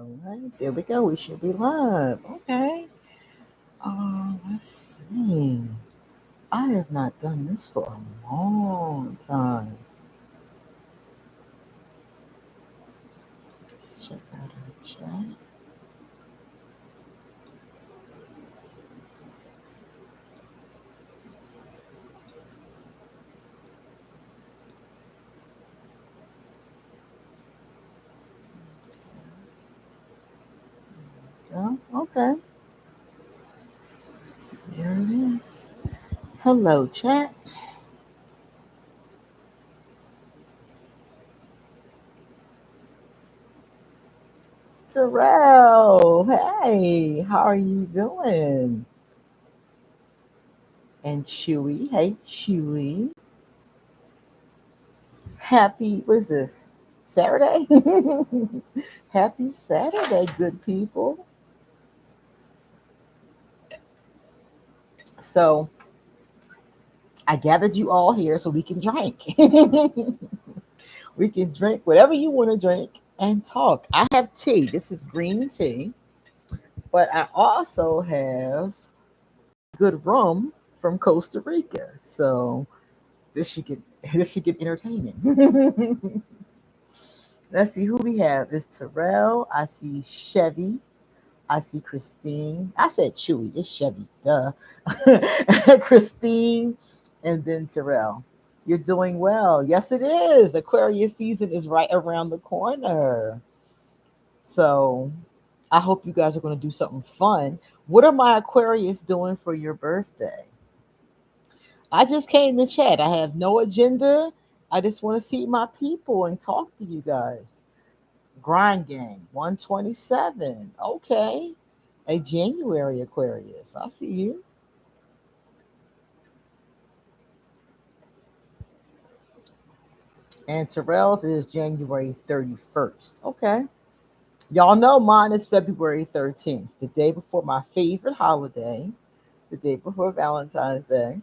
All right, there we go. We should be live. Okay. Let's see. I have not done this for a long time. Let's check out our chat. Oh, okay. There it is. Hello, chat. Terrell. Hey, how are you doing? And Chewy. Hey, Chewy. Happy, what is this? Saturday? Happy Saturday, good people. So, I gathered you all here so we can drink. We can drink whatever you want to drink and talk. I have tea. This is green tea, but I also have good rum from Costa Rica. So this should get this should get entertaining. Let's see who we have. It's Terrell. I see Chevy. I see Christine. I said Chewy. It's Chevy. Duh. Christine, and then Terrell. You're doing well. Yes, it is. Aquarius season is right around the corner. So I hope you guys are going to do something fun. What are my Aquarius doing for your birthday? I just came to chat. I have no agenda. I just want to see my people and talk to you guys. Grind Gang 127. Okay. A January Aquarius. I see you. And Terrell's is January 31st. Okay. Y'all know mine is February 13th, the day before my favorite holiday, the day before Valentine's Day.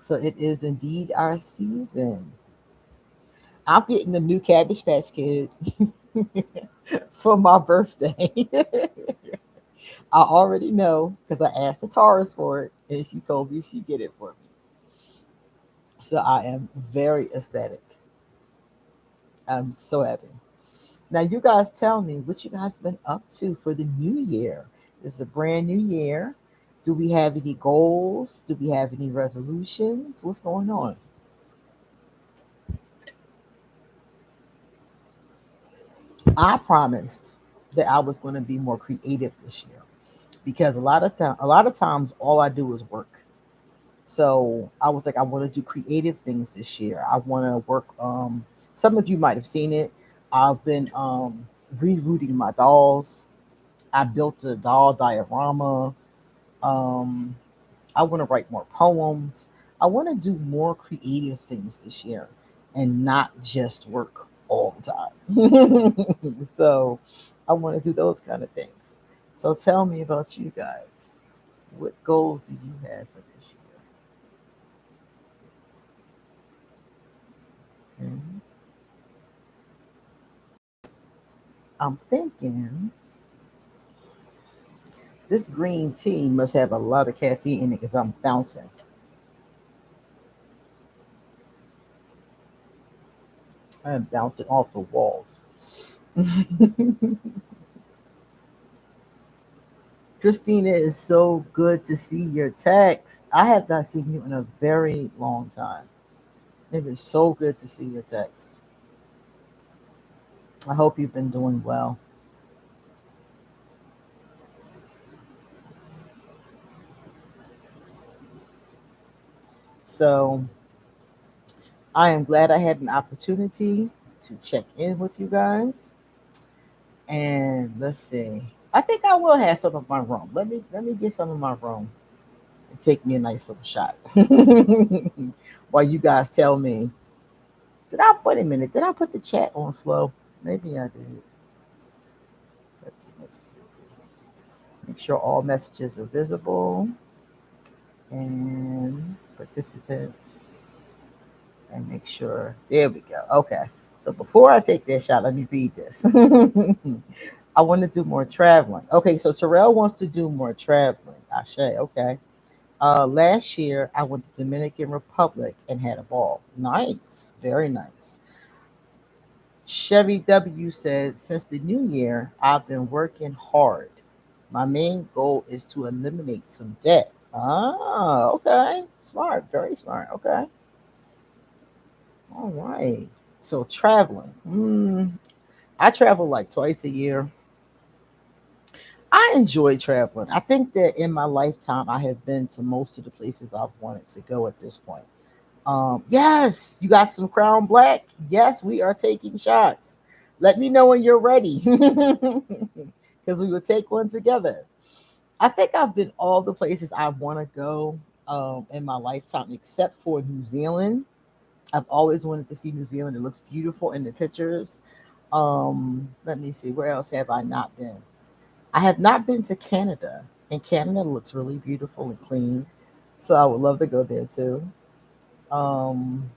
So it is indeed our season. I'm getting the new Cabbage Patch Kid for my birthday. I already know because I asked the Taurus for it and she told me she'd get it for me. So I am very ecstatic. I'm so happy. Now, you guys tell me what you guys been up to for the new year. This is a brand new year. Do we have any goals? Do we have any resolutions? What's going on? I promised that I was going to be more creative this year because a lot of times all I do is work. So I was like, I want to do creative things this year. I want to work. Some of you might have seen it. I've been rerouting my dolls. I built a doll diorama. Um, I want to write more poems. I want to do more creative things this year and not just work all the time. So I want to do those kind of things. So tell me about you guys. What goals do you have for this year? I'm thinking this green tea must have a lot of caffeine in it because I'm bouncing. I am bouncing off the walls. Christina, is so good to see your text. I have not seen you in a very long time. It is so good to see your text. I hope you've been doing well. So I am glad I had an opportunity to check in with you guys. And let's see. I think I will have some of my rum. Let me get some of my rum and take me a nice little shot. While you guys tell me, did I wait a minute? Did I put the chat on slow? Maybe I did. Let's see. Make sure all messages are visible and participants. And make sure. There we go. Okay. So before I take that shot, let me read this. I want to do more traveling. Okay, so Terrell wants to do more traveling. Ashe, okay. Last year I went to Dominican Republic and had a ball. Nice, very nice. Chevy W said, since the new year, I've been working hard. My main goal is to eliminate some debt. Ah, okay. Smart, very smart. Okay. All right. So traveling. I travel like twice a year. I enjoy traveling. I think that in my lifetime, I have been to most of the places I've wanted to go at this point. Yes, you got some Crown Black. Yes, we are taking shots. Let me know when you're ready, because we will take one together. I think I've been all the places I want to go in my lifetime, except for New Zealand. I've always wanted to see New Zealand. It looks beautiful in the pictures. Let me see, where else have I not been? I have not been to Canada, and Canada looks really beautiful and clean. So I would love to go there too. Um,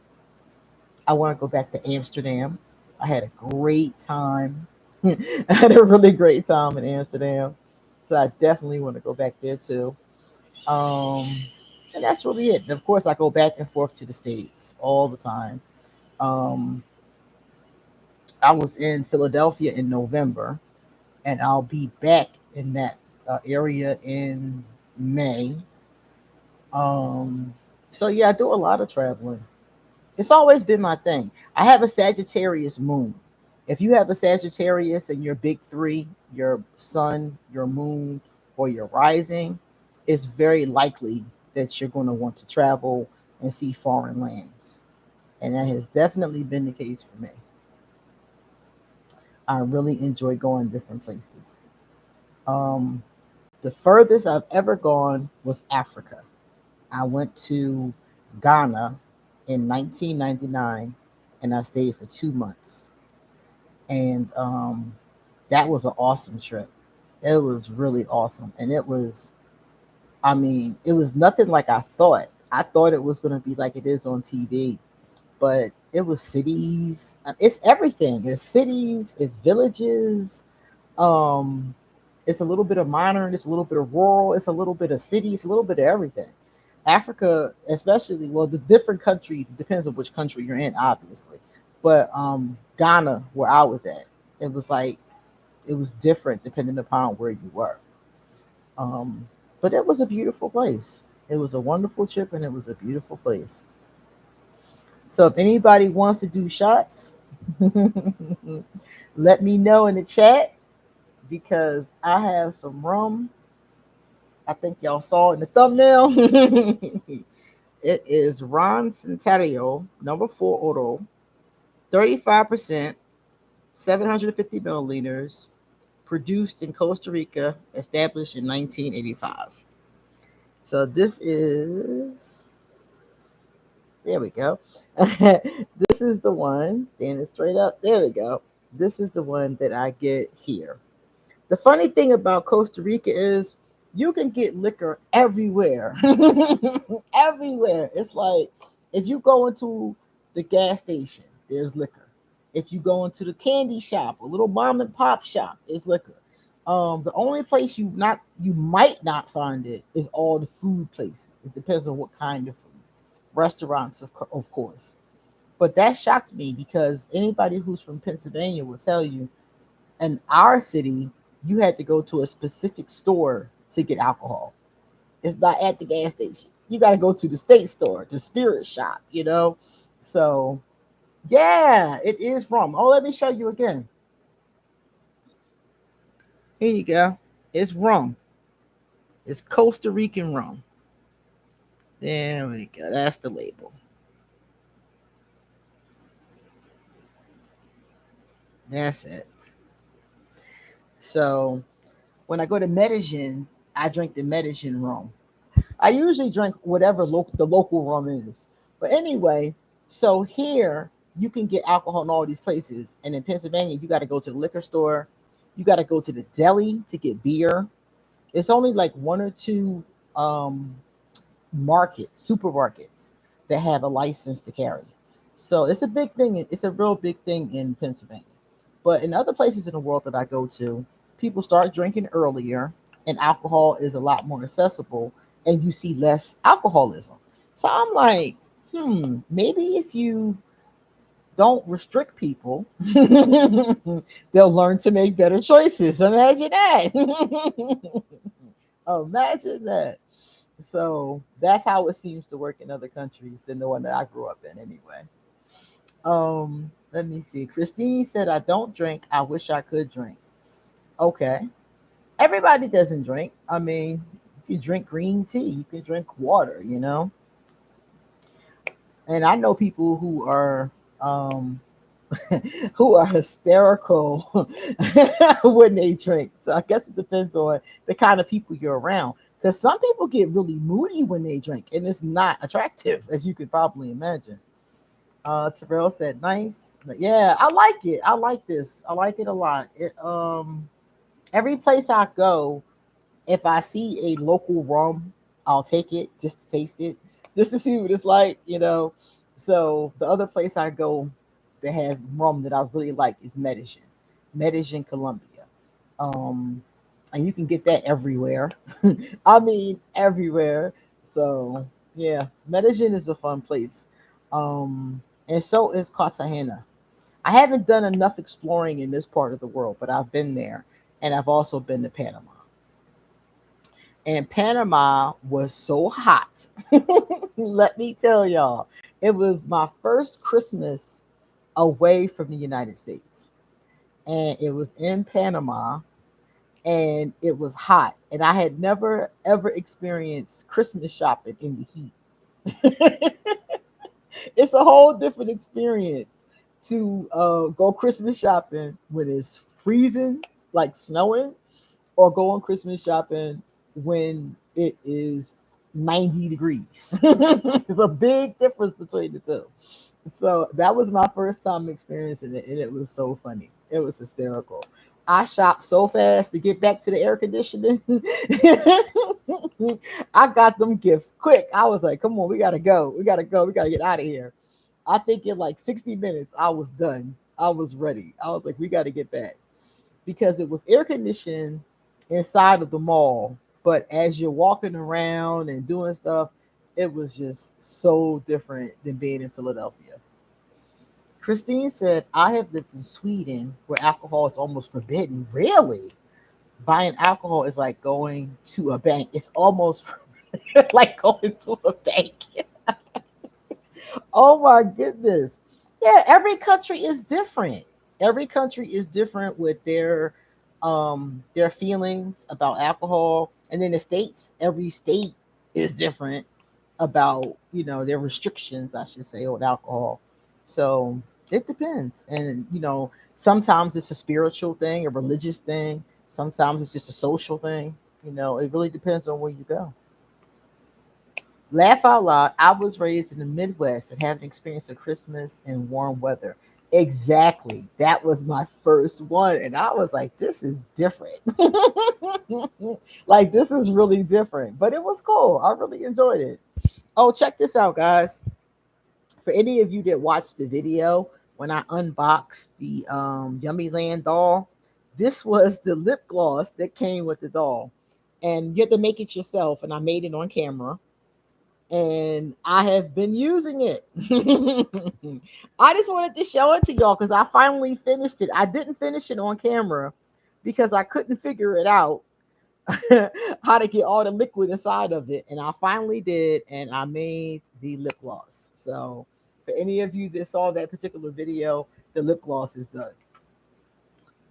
I want to go back to Amsterdam. I had a great time. I had a really great time in Amsterdam. So I definitely want to go back there too. Um, and that's really it. And of course, I go back and forth to the States all the time. Um, I was in Philadelphia in November, and I'll be back in that area in May. Um, so yeah, I do a lot of traveling. It's always been my thing. I have a Sagittarius moon. If you have a Sagittarius and your big three, your sun, your moon, or your rising, it's very likely that you're going to want to travel and see foreign lands. And that has definitely been the case for me. I really enjoy going different places. Um, the furthest I've ever gone was Africa. I went to Ghana in 1999 and I stayed for 2 months. And that was an awesome trip. It was really awesome. And it was, I mean, it was nothing like I thought. I thought it was going to be like it is on TV, but it was cities. It's everything. It's cities, it's villages. Um, it's a little bit of modern, it's a little bit of rural, it's a little bit of city, it's a little bit of everything. Africa, especially, well, the different countries, it depends on which country you're in, obviously. But Ghana, where I was at, it was like it was different depending upon where you were. Um, but it was a beautiful place. It was a wonderful trip and it was a beautiful place. So if anybody wants to do shots, let me know in the chat because I have some rum. I think y'all saw in the thumbnail. It is Ron Centenario, number 4 Oro, 35%, 750 milliliters, produced in Costa Rica, established in 1985. So this is, there we go. This is the one, standing straight up. There we go. This is the one that I get here. The funny thing about Costa Rica is you can get liquor everywhere. Everywhere. It's like if you go into the gas station, there's liquor. If you go into the candy shop, a little mom and pop shop, it's liquor. The only place you might not find it is all the food places. It depends on what kind of food. Restaurants, of course. But that shocked me because anybody who's from Pennsylvania will tell you in our city, you had to go to a specific store to get alcohol. It's not at the gas station. You got to go to the state store, the spirit shop, you know? So, yeah, it is rum. Oh, let me show you again. Here you go. It's rum. It's Costa Rican rum. There we go. That's the label. That's it. So, when I go to Medellin, I drink the Medellin rum. I usually drink whatever the local rum is. But anyway, so here you can get alcohol in all these places. And in Pennsylvania, you got to go to the liquor store. You got to go to the deli to get beer. It's only like one or two um, markets, supermarkets that have a license to carry. So it's a big thing. It's a real big thing in Pennsylvania. But in other places in the world that I go to, people start drinking earlier and alcohol is a lot more accessible and you see less alcoholism. So I'm like, maybe if you don't restrict people, they'll learn to make better choices. Imagine that. Imagine that. So that's how it seems to work in other countries than the one that I grew up in anyway. Let me see. Christine said, I don't drink. I wish I could drink. Okay. Everybody doesn't drink. I mean, you can drink green tea, you can drink water, you know? And I know people who are um who are hysterical when they drink. So I guess it depends on the kind of people you're around. Because some people get really moody when they drink, and it's not attractive, as you could probably imagine. Terrell said, "Nice, yeah, I like it. I like this. I like it a lot. Every place I go, if I see a local rum, I'll take it just to taste it, just to see what it's like, you know." So the other place I go that has rum that I really like is Medellin, Colombia. Um, and you can get that everywhere. I mean, everywhere. So yeah, Medellin is a fun place. And so is Cartagena. I haven't done enough exploring in this part of the world, but I've been there, and I've also been to Panama. And Panama was so hot. Let me tell y'all, it was my first Christmas away from the United States. And it was in Panama and it was hot. And I had never ever experienced Christmas shopping in the heat. It's a whole different experience to go Christmas shopping when it's freezing, like snowing, or go on Christmas shopping when it is 90 degrees. It's a big difference between the two. So that was my first time experiencing it, and it was so funny. It was hysterical. I shopped so fast to get back to the air conditioning. I got them gifts quick. I was like, come on, we gotta go. We gotta go. We gotta get out of here. I think in like 60 minutes, I was done. I was ready. I was like, we gotta get back because it was air conditioned inside of the mall. But as you're walking around and doing stuff, it was just so different than being in Philadelphia. Christine said, I have lived in Sweden where alcohol is almost forbidden. Really? Buying alcohol is like going to a bank. It's almost like going to a bank. Oh my goodness. Yeah, every country is different. Every country is different with their feelings about alcohol. And then the states, every state is different about, their restrictions, I should say, on alcohol. So it depends. And sometimes it's a spiritual thing, a religious thing. Sometimes it's just a social thing. It really depends on where you go. Laugh out loud. I was raised in the Midwest and haven't experienced a Christmas in warm weather. Exactly. That was my first one. And I was like, this is different. Like, this is really different. But it was cool. I really enjoyed it. Oh, check this out, guys. For any of you that watched the video when I unboxed the Yummy Land doll, this was the lip gloss that came with the doll. And you had to make it yourself. And I made it on camera and I have been using it. I just wanted to show it to y'all because I finally finished it. I didn't finish it on camera because I couldn't figure it out how to get all the liquid inside of it. And I finally did, and I made the lip gloss. So, for any of you that saw that particular video, the lip gloss is done.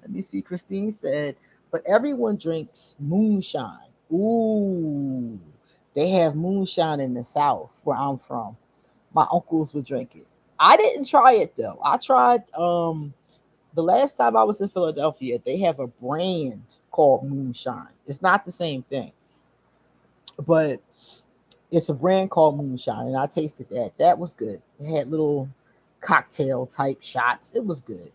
Let me see. Christine said, but everyone drinks moonshine. Ooh, they have moonshine in the South where I'm from. My uncles would drink it. I didn't try it though. I tried the last time I was in Philadelphia, they have a brand called Moonshine. It's not the same thing, but it's a brand called Moonshine, and I tasted that. That was good. It had little cocktail type shots. It was good.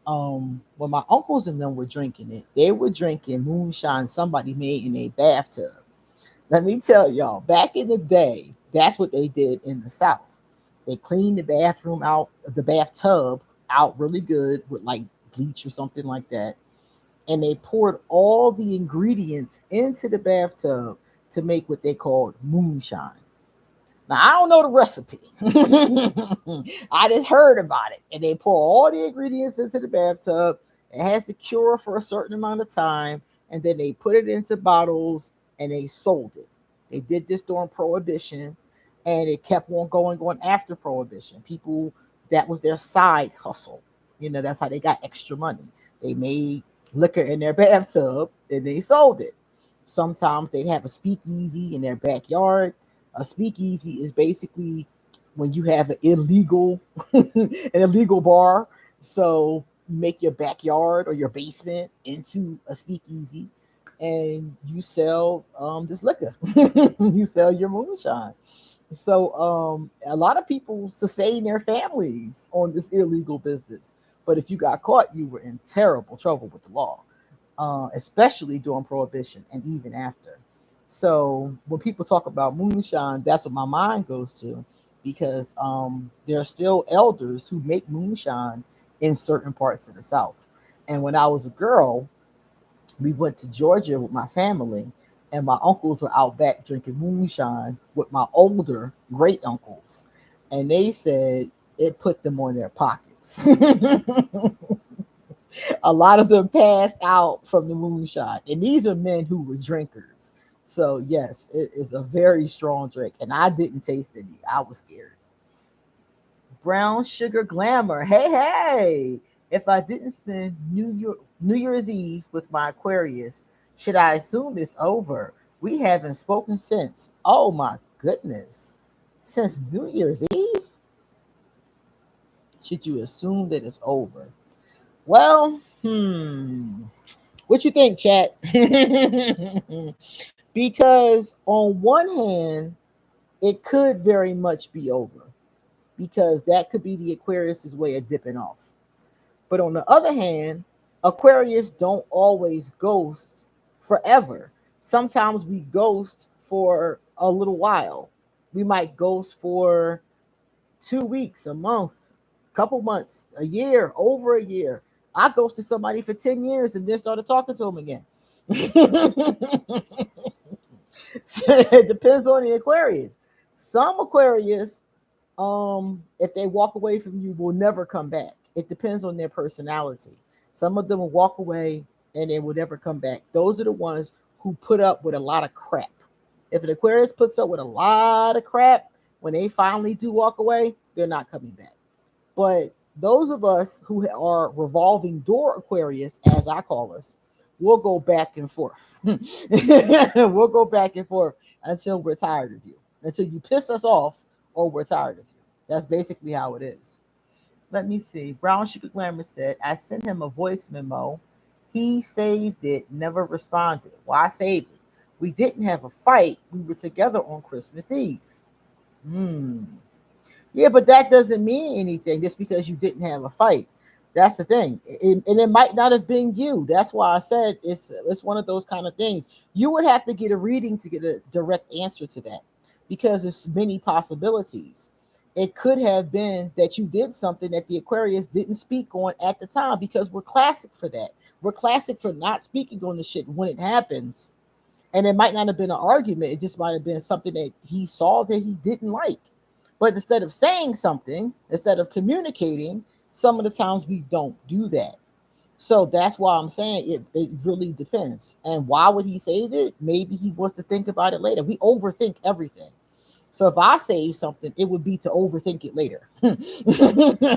When my uncles and them were drinking it, they were drinking moonshine somebody made in a bathtub. Let me tell y'all, back in the day, that's what they did in the South. They cleaned the bathtub out really good with like bleach or something like that. And they poured all the ingredients into the bathtub to make what they called moonshine. Now I don't know the recipe. I just heard about it. And they pour all the ingredients into the bathtub. It has to cure for a certain amount of time, and then they put it into bottles and they sold it. They did this during Prohibition, and it kept on going after Prohibition. People, that was their side hustle. That's how they got extra money. They made liquor in their bathtub and they sold it. Sometimes they'd have a speakeasy in their backyard. A speakeasy is basically when you have an illegal an illegal bar. So you make your backyard or your basement into a speakeasy, and you sell this liquor. You sell your moonshine. So a lot of people sustain their families on this illegal business. But if you got caught, you were in terrible trouble with the law, especially during Prohibition and even after. So when people talk about moonshine, that's what my mind goes to, because there are still elders who make moonshine in certain parts of the South. And when I was a girl, we went to Georgia with my family, and my uncles were out back drinking moonshine with my older great uncles, and they said it put them on their pockets. A lot of them passed out from the moonshine, and these are men who were drinkers. So yes, it is a very strong drink, and I didn't taste any. I was scared. Brown sugar glamour. Hey, hey! If I didn't spend New Year's Eve with my Aquarius, should I assume it's over? We haven't spoken since. Oh my goodness! Since New Year's Eve, should you assume that it's over? Well, what you think, chat? Because on one hand, it could very much be over, because that could be the Aquarius's way of dipping off. But on the other hand, Aquarius don't always ghost forever. Sometimes we ghost for a little while. We might ghost for 2 weeks, a month, couple months, a year, over a year. I ghosted somebody for 10 years and then started talking to them again. It depends on the Aquarius. Some Aquarius, if they walk away from you, will never come back. It depends on their personality. Some of them will walk away and they will never come back. Those are the ones who put up with a lot of crap. If an Aquarius puts up with a lot of crap, when they finally do walk away, they're not coming back. But those of us who are revolving door Aquarius, as I call us, we'll go back and forth. We'll go back and forth until we're tired of you, until you piss us off or we're tired of you. That's basically how it is. Let me see. Brown Sugar Glamour said, I sent him a voice memo. He saved it, never responded. Why save it? We didn't have a fight. We were together on Christmas Eve. Hmm. Yeah, but that doesn't mean anything just because you didn't have a fight. That's the thing, and it might not have been you. That's why I said it's one of those kind of things. You would have to get a reading to get a direct answer to that, because there's many possibilities. It could have been that you did something that the Aquarius didn't speak on at the time, because we're classic for that. We're classic for not speaking on the shit when it happens, and it might not have been an argument. It just might have been something that he saw that he didn't like. But instead of saying something, instead of communicating, some of the times we don't do that. So that's why I'm saying it really depends. And why would he save it? Maybe he wants to think about it later. We overthink everything. So if I save something, it would be to overthink it later.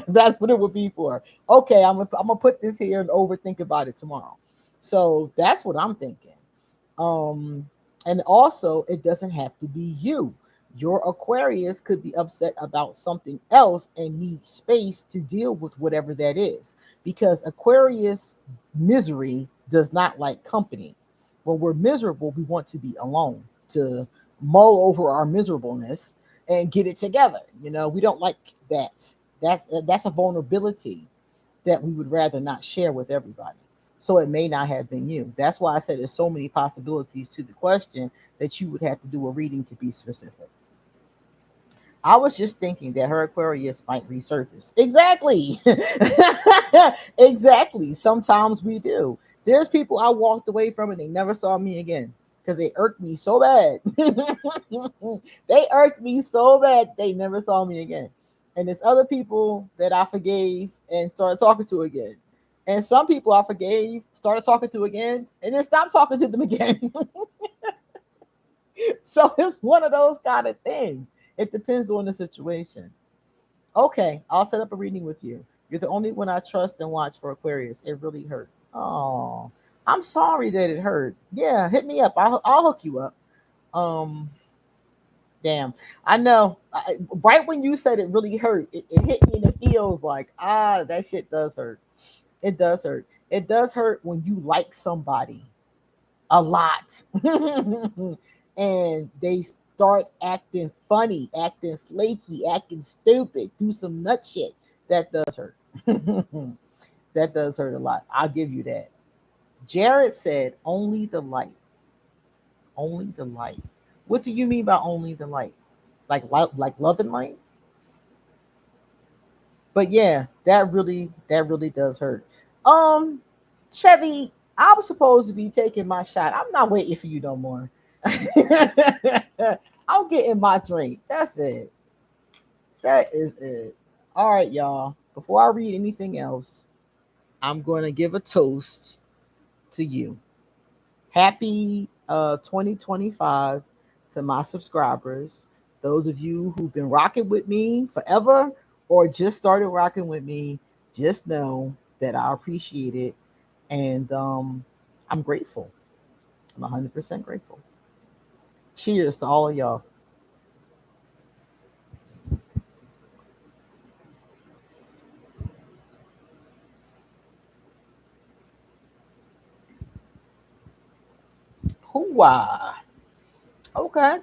That's what it would be for. Okay, I'm gonna put this here and overthink about it tomorrow. So that's what I'm thinking. Um, and also, it doesn't have to be you. Your Aquarius could be upset about something else and need space to deal with whatever that is. Because Aquarius misery does not like company. When we're miserable, we want to be alone, to mull over our miserableness and get it together. We don't like that. That's a vulnerability that we would rather not share with everybody. So it may not have been you. That's why I said there's so many possibilities to the question that you would have to do a reading to be specific. I was just thinking that her Aquarius might resurface. Exactly. Exactly. Sometimes we do. There's people I walked away from and they never saw me again because they irked me so bad. They irked me so bad they never saw me again. And there's other people that I forgave and started talking to again. And some people I forgave, started talking to again, and then stopped talking to them again. So it's one of those kind of things. It depends on the situation. Okay, I'll set up a reading with you. You're the only one I trust and watch for Aquarius. It really hurt. Oh, I'm sorry that it hurt. Yeah, hit me up. I'll hook you up. Um, damn. I know. Right when you said it really hurt, it hit me and it feels like that shit does hurt. It does hurt. It does hurt when you like somebody a lot. And they start acting funny, acting flaky, acting stupid, do some nut shit. That does hurt. That does hurt a lot. I'll give you that. Jared said, only the light. Only the light. What do you mean by only the light? Like love and light? But yeah, that really does hurt. Um, Chevy, I was supposed to be taking my shot. I'm not waiting for you no more. I'm getting my drink. That's it. That is it. All right, y'all. Before I read anything else, I'm going to give a toast to you. Happy 2025 to my subscribers. Those of you who've been rocking with me forever or just started rocking with me, just know that I appreciate it. And I'm grateful. I'm 100% grateful. Cheers to all of y'all. Hooah. Okay,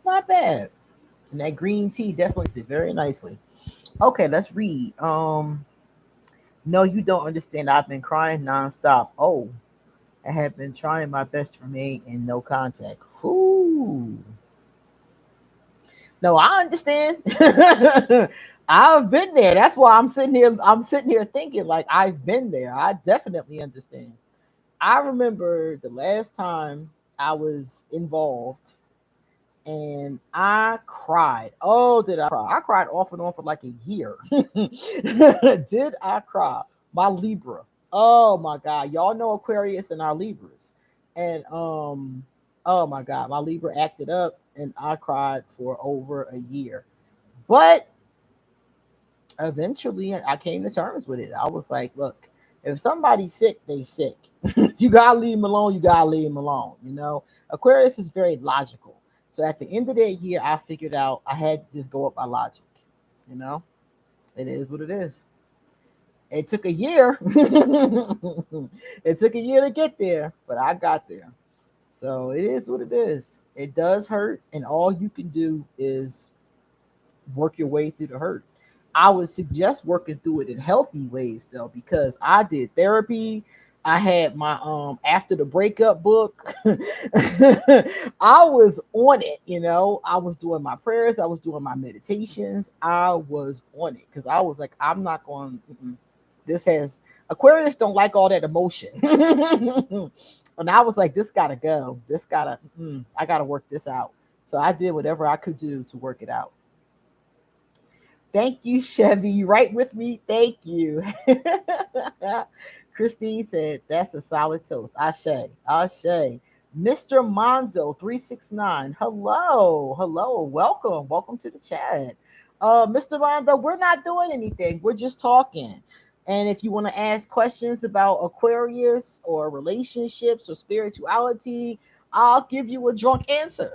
not bad. And that green tea definitely did very nicely. Okay, let's read. No, you don't understand. I've been crying nonstop. Oh, I have been trying my best to remain in no contact. Ooh. No, I understand. I've been there. That's why I'm sitting here. I'm sitting here thinking like I've been there. I definitely understand. I remember the last time I was involved and I cried. Oh, did I cry? I cried off and on for like a year. Did I cry? My Libra. Oh my God. Y'all know Aquarius and our Libras. And oh my God, my Libra acted up and I cried for over a year. But eventually I came to terms with it. I was like, look, if somebody's sick, they sick. You gotta leave them alone, you gotta leave them alone. Aquarius is very logical. So at the end of that year, I figured out I had to just go up by logic. You know, it is what it is. It took a year. It took a year to get there, but I got there. So it is what it is. It does hurt, and all you can do is work your way through the hurt. I would suggest working through it in healthy ways though, because I did therapy. I had my after the breakup book. I was on it, I was doing my prayers, I was doing my meditations, I was on it because I was like, I'm not going. This has Aquarius don't like all that emotion, and I was like, this gotta go. This gotta. I gotta work this out. So I did whatever I could do to work it out. Thank you, Chevy. You right with me? Thank you. Christine said, that's a solid toast. Ashe. Ashe. Mr. Mondo 369. Hello. Hello. Welcome. Welcome to the chat. Mr. Mondo, we're not doing anything. We're just talking. And if you want to ask questions about Aquarius or relationships or spirituality, I'll give you a drunk answer.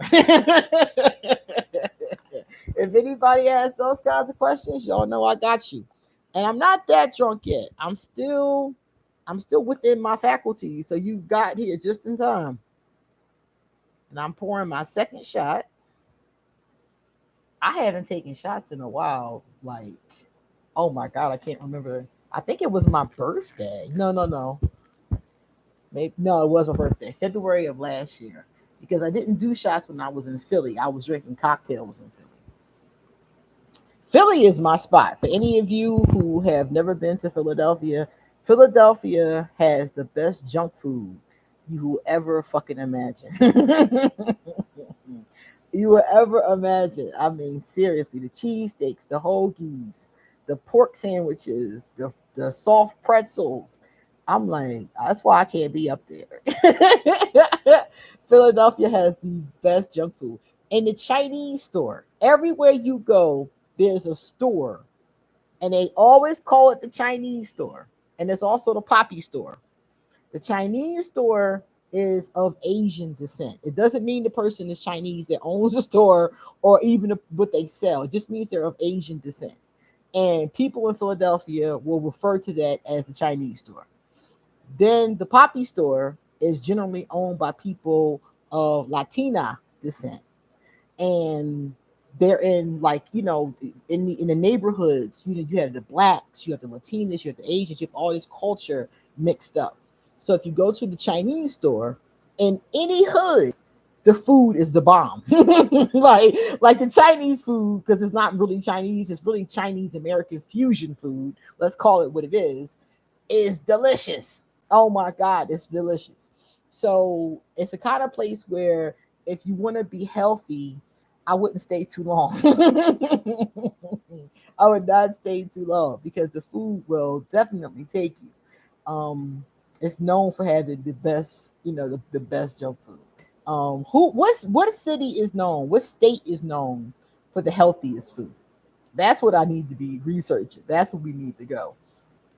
If anybody has those kinds of questions, y'all know I got you. And I'm not that drunk yet. I'm still within my faculties. So you got here just in time. And I'm pouring my second shot. I haven't taken shots in a while. Like, oh my God, I can't remember. I think it was my birthday. No, no, no. Maybe no, it was my birthday. February of last year. because I didn't do shots when I was in Philly. I was drinking cocktails in Philly. Philly is my spot. For any of you who have never been to Philadelphia, Philadelphia has the best junk food you will ever fucking imagine. You will ever imagine. I mean, seriously, the cheesesteaks, the hoagies, the pork sandwiches, the soft pretzels. I'm like, that's why I can't be up there. Philadelphia has the best junk food. And the Chinese store, everywhere you go, there's a store. And they always call it the Chinese store. And there's also the Poppy store. The Chinese store is of Asian descent. It doesn't mean the person is Chinese that owns the store or even what they sell. It just means they're of Asian descent. And people in Philadelphia will refer to that as the Chinese store. Then the Poppy store is generally owned by people of Latina descent. And they're in, like, in the neighborhoods, you have the blacks, you have the Latinas, you have the Asians, you have all this culture mixed up. So if you go to the Chinese store in any hood, the food is the bomb. like the Chinese food, because it's not really Chinese, it's really Chinese American fusion food, let's call it what it is delicious. Oh my God, it's delicious. So it's a kind of place where if you want to be healthy, I wouldn't stay too long. I would not stay too long because the food will definitely take you. It's known for having the best, the best junk food. What city is known? What state is known for the healthiest food? That's what I need to be researching. That's where we need to go.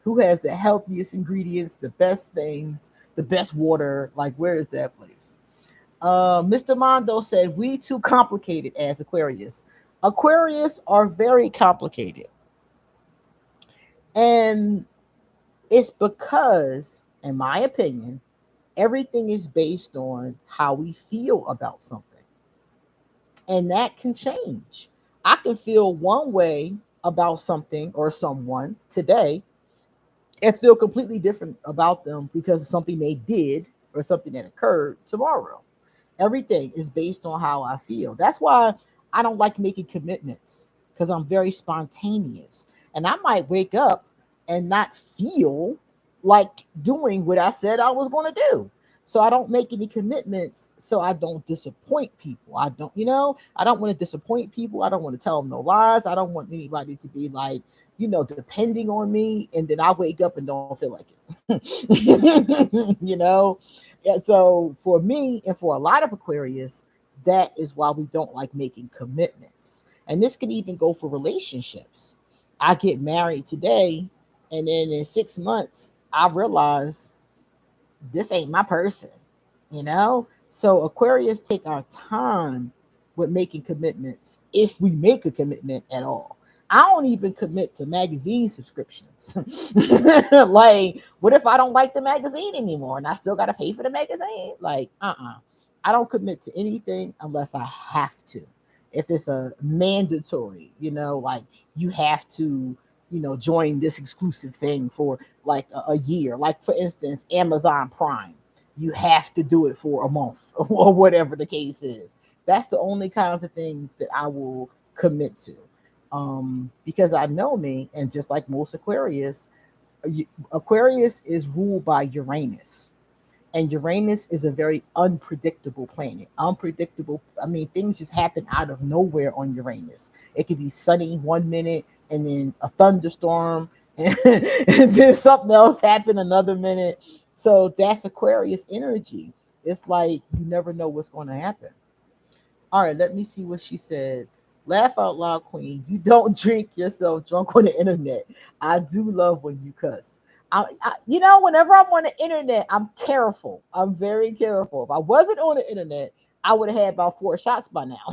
Who has the healthiest ingredients, the best things, the best water? Like, where is that place? Mr. Mondo said, we too complicated as Aquarius. Aquarius are very complicated. And it's because, in my opinion, everything is based on how we feel about something. And that can change. I can feel one way about something or someone today and feel completely different about them because of something they did or something that occurred tomorrow. Everything is based on how I feel. That's why I don't like making commitments, because I'm very spontaneous. And I might wake up and not feel like doing what I said I was going to do. So I don't make any commitments so I don't disappoint people. I don't want to disappoint people. I don't want to tell them no lies. I don't want anybody to be like, depending on me. And then I wake up and don't feel like it. Yeah, so for me and for a lot of Aquarius, that is why we don't like making commitments. And this can even go for relationships. I get married today, and then in 6 months, I realize this ain't my person, you know? So Aquarius take our time with making commitments if we make a commitment at all. I don't even commit to magazine subscriptions. Like, what if I don't like the magazine anymore and I still got to pay for the magazine? Like, I don't commit to anything unless I have to. If it's a mandatory, like you have to, join this exclusive thing for like a year. Like, for instance, Amazon Prime. You have to do it for a month or whatever the case is. That's the only kinds of things that I will commit to. Because I know me, and just like most Aquarius is ruled by Uranus. And Uranus is a very unpredictable planet. Unpredictable. I mean, things just happen out of nowhere on Uranus. It could be sunny one minute and then a thunderstorm, and, and then something else happen another minute. So that's Aquarius energy. It's like you never know what's going to happen. All right, let me see what she said. Laugh out loud, Queen. You don't drink yourself drunk on the internet. I do love when you cuss. Whenever I'm on the internet, I'm careful. I'm very careful. If I wasn't on the internet, I would have had about 4 shots by now.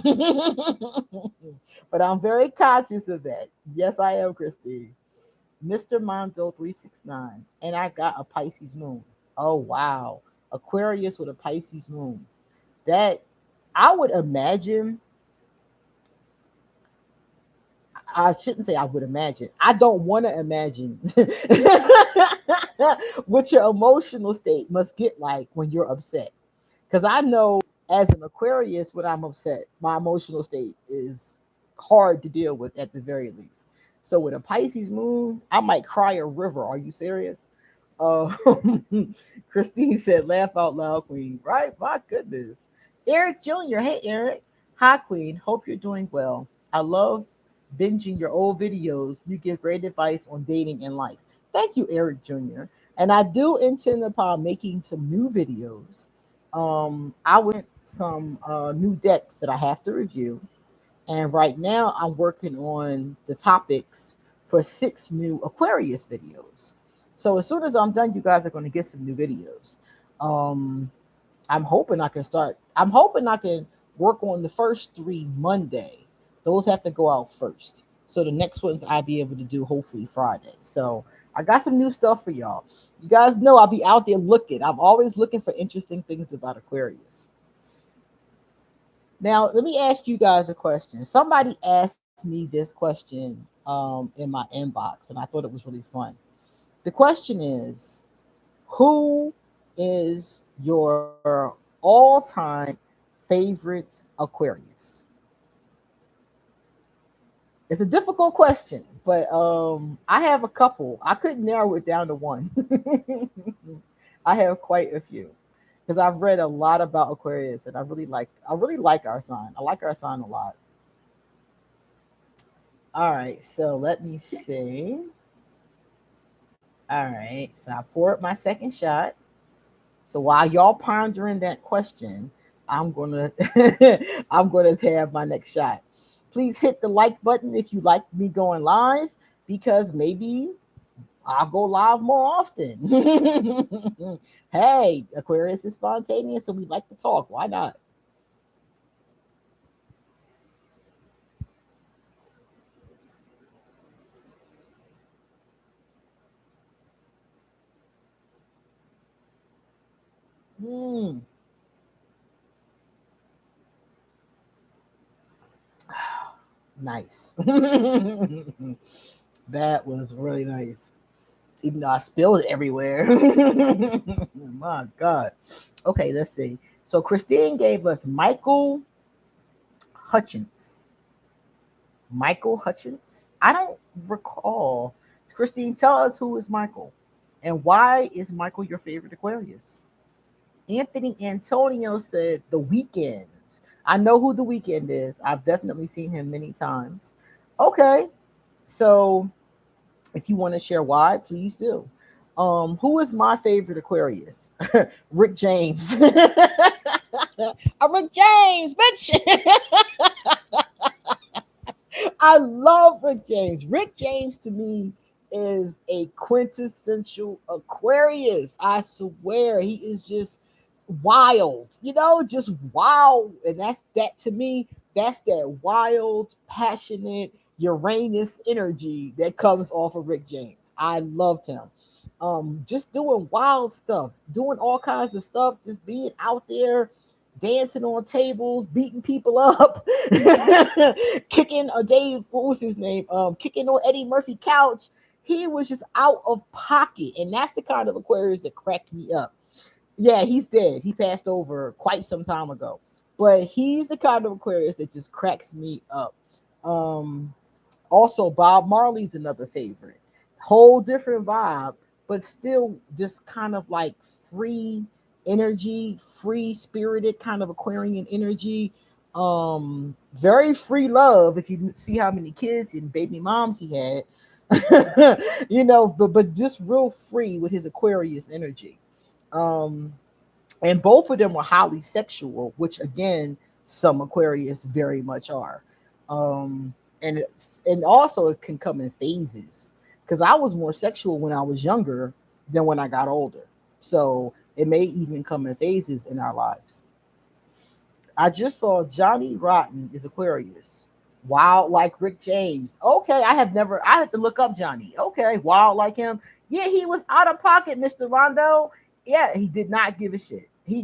But I'm very conscious of that. Yes, I am, Christine. Mr. Mondo 369. And I got a Pisces moon. Oh, wow. Aquarius with a Pisces moon. That, I would imagine, I shouldn't say I would imagine. I don't want to imagine what your emotional state must get like when you're upset. Because I know as an Aquarius, when I'm upset, my emotional state is hard to deal with at the very least. So with a Pisces moon, I might cry a river. Are you serious? Uh, Christine said, "Laugh out loud, Queen." Right? My goodness. Eric Jr. Hey, Eric. Hi, Queen. Hope you're doing well. I love binging your old videos. You give great advice on dating and life. Thank you, Eric Jr. And I do intend upon making some new videos. I went some new decks that I have to review, and right now I'm working on the topics for 6 new Aquarius videos. So as soon as I'm done, you guys are going to get some new videos. Um, I'm hoping I can start. I'm hoping I can work on the first 3 Monday. Those have to go out first. So the next ones I'll be able to do hopefully Friday. So I got some new stuff for y'all. You guys know I'll be out there looking. I'm always looking for interesting things about Aquarius. Now, let me ask you guys a question. Somebody asked me this question in my inbox, and I thought it was really fun. The question is, who is your all-time favorite Aquarius? It's a difficult question, but I have a couple. I couldn't narrow it down to one. I have quite a few because I've read a lot about Aquarius, and I really like our sign. I like our sign a lot. All right, so let me see. All right, so I poured my second shot. So while y'all pondering that question, I'm gonna I'm gonna have my next shot. Please hit the like button if you like me going live, because maybe I'll go live more often. Hey, Aquarius is spontaneous, so we like to talk. Why not? Mm, nice. That was really nice. Even though I spilled it everywhere. My God. Okay, let's see. So Christine gave us Michael Hutchins. Michael Hutchins? I don't recall. Christine, tell us who is Michael and why is Michael your favorite Aquarius? Anthony Antonio said The Weekend. I know who The Weekend is. I've definitely seen him many times. Okay, so if you want to share why, please do. Who is my favorite Aquarius? Rick James. Rick James, bitch. I love Rick James. Rick James to me is a quintessential Aquarius. I swear he is just wild, just wild. And that's that to me, that's that wild, passionate Uranus energy that comes off of Rick James. I loved him. Just doing wild stuff, doing all kinds of stuff, just being out there dancing on tables, beating people up, kicking Dave, what was his name? Kicking on Eddie Murphy couch. He was just out of pocket, and that's the kind of Aquarius that cracked me up. Yeah, he's dead. He passed over quite some time ago, but he's the kind of Aquarius that just cracks me up. Um, Also, Bob Marley's another favorite. Whole different vibe, but still just kind of like free energy, free spirited kind of Aquarian energy. Very free love. If you see how many kids and baby moms he had, but just real free with his Aquarius energy. Um, and both of them were highly sexual, which again, some Aquarius very much are. Um, and also it can come in phases because I was more sexual when I was younger than when I got older. So it may even come in phases in our lives. I just saw Johnny Rotten is Aquarius. Wild like Rick James. Okay, I had to look up Johnny. Okay, wild like him. Yeah, he was out of pocket, Mr. Rondo. Yeah, he did not give a shit. He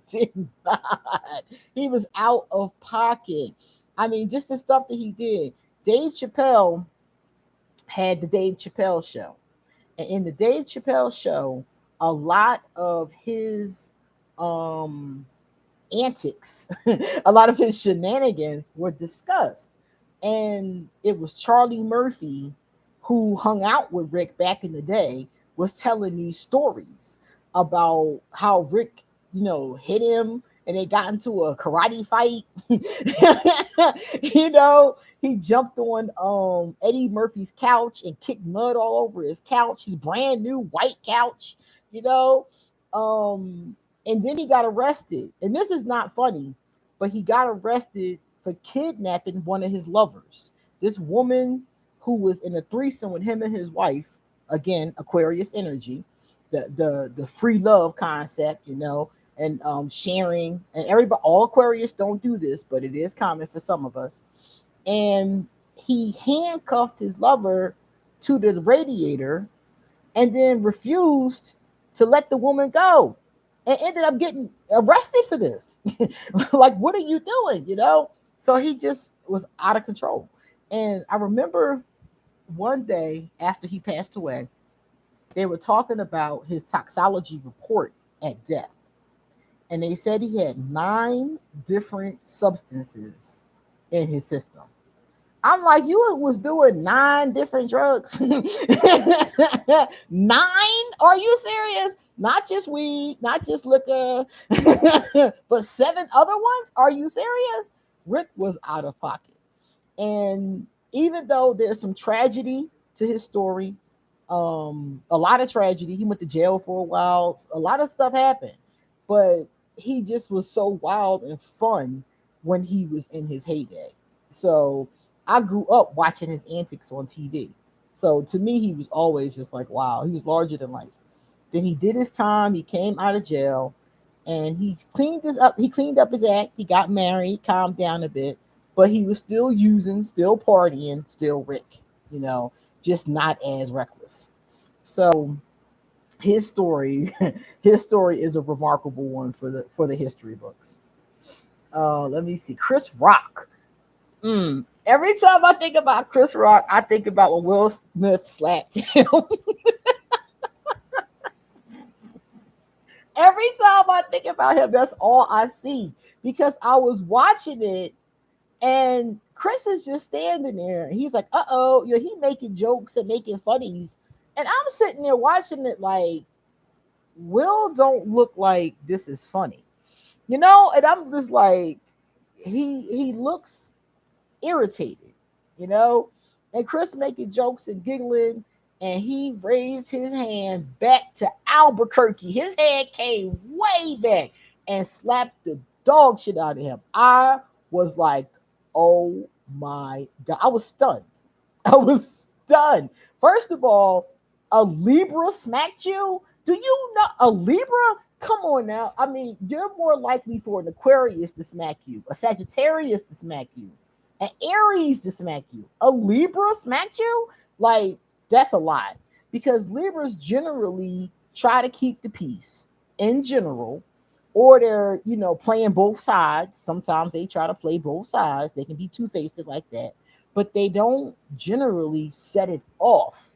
did not. He was out of pocket. I mean, just the stuff that he did. Dave Chappelle had the Dave Chappelle show. And in the Dave Chappelle show, a lot of his um antics, a lot of his shenanigans were discussed. And it was Charlie Murphy, who hung out with Rick back in the day, was telling these stories about how Rick, hit him and they got into a karate fight. He jumped on Eddie Murphy's couch and kicked mud all over his couch, his brand new white couch, you know. Um, and then he got arrested. And this is not funny, but he got arrested for kidnapping one of his lovers. This woman who was in a threesome with him and his wife, again, Aquarius energy, the free love concept, and sharing. And everybody, all Aquarius don't do this, but it is common for some of us. And he handcuffed his lover to the radiator and then refused to let the woman go and ended up getting arrested for this. Like, what are you doing? So he just was out of control. And I remember one day after he passed away, they were talking about his toxology report at death. And they said he had 9 different substances in his system. I'm like, you was doing 9 different drugs. 9? Are you serious? Not just weed, not just liquor, but 7 other ones? Are you serious? Rick was out of pocket. And even though there's some tragedy to his story, a lot of tragedy, he went to jail for a while, a lot of stuff happened, but he just was so wild and fun when he was in his heyday. So I grew up watching his antics on TV. So to me, he was always just like, wow, he was larger than life. Then he did his time. He came out of jail, and he cleaned this up. He cleaned up his act. He got married, calmed down a bit, but he was still using, still partying, still Rick. You know, just not as reckless. So his story, his story is a remarkable one for the history books. Let me see, Chris Rock. Every time I think about Chris Rock, I think about when Will Smith slapped him. Every time I think about him, that's all I see because I was watching it and Chris is just standing there. And he's like, "Uh oh," he making jokes and making funnies, and I'm sitting there watching it like, Will don't look like this is funny, And I'm just like, he looks irritated, you know. And Chris making jokes and giggling, and he raised his hand back to Albuquerque. His hand came way back and slapped the dog shit out of him. I was like, oh my god, I was stunned. I was stunned. First of all, a Libra smacked you. Do you know a Libra? Come on now. I mean, you're more likely for an Aquarius to smack you, a Sagittarius to smack you, an Aries to smack you. A Libra smacked you? Like, that's a lot. Because Libras generally try to keep the peace in general, or they're, playing both sides. Sometimes they try to play both sides. They can be two-faced like that, but they don't generally set it off.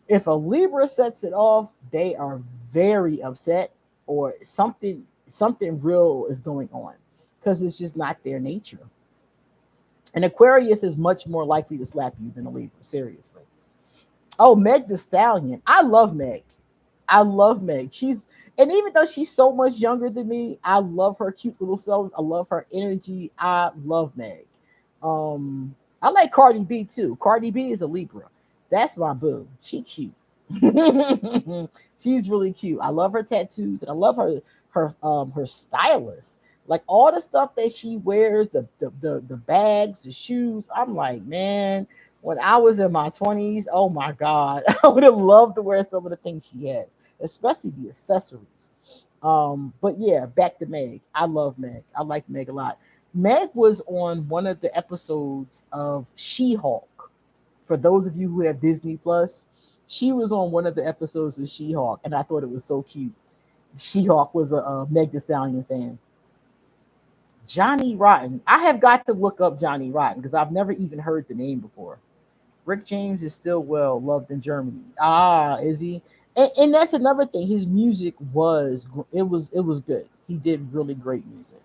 If a Libra sets it off, they are very upset, or something real is going on because it's just not their nature. An Aquarius is much more likely to slap you than a Libra, seriously. Oh, Meg the Stallion. I love Meg. I love Meg. And even though she's so much younger than me, I love her cute little self. I love her energy. I love Meg. I like Cardi B too. Cardi B is a Libra. That's my boo. She cute. She's really cute. I love her tattoos and I love her stylist. Like all the stuff that she wears, the bags, the shoes. I'm like, man, when I was in my 20s, oh my God, I would have loved to wear some of the things she has, especially the accessories. But yeah, back to Meg. I love Meg. I like Meg a lot. Meg was on one of the episodes of She-Hulk. For those of you who have Disney Plus, she was on one of the episodes of She-Hulk, and I thought it was so cute. She-Hulk was a Meg The Stallion fan. Johnny Rotten. I have got to look up Johnny Rotten because I've never even heard the name before. Rick James is still well loved in Germany. Ah, is he? And that's another thing. His music was it was good. He did really great music.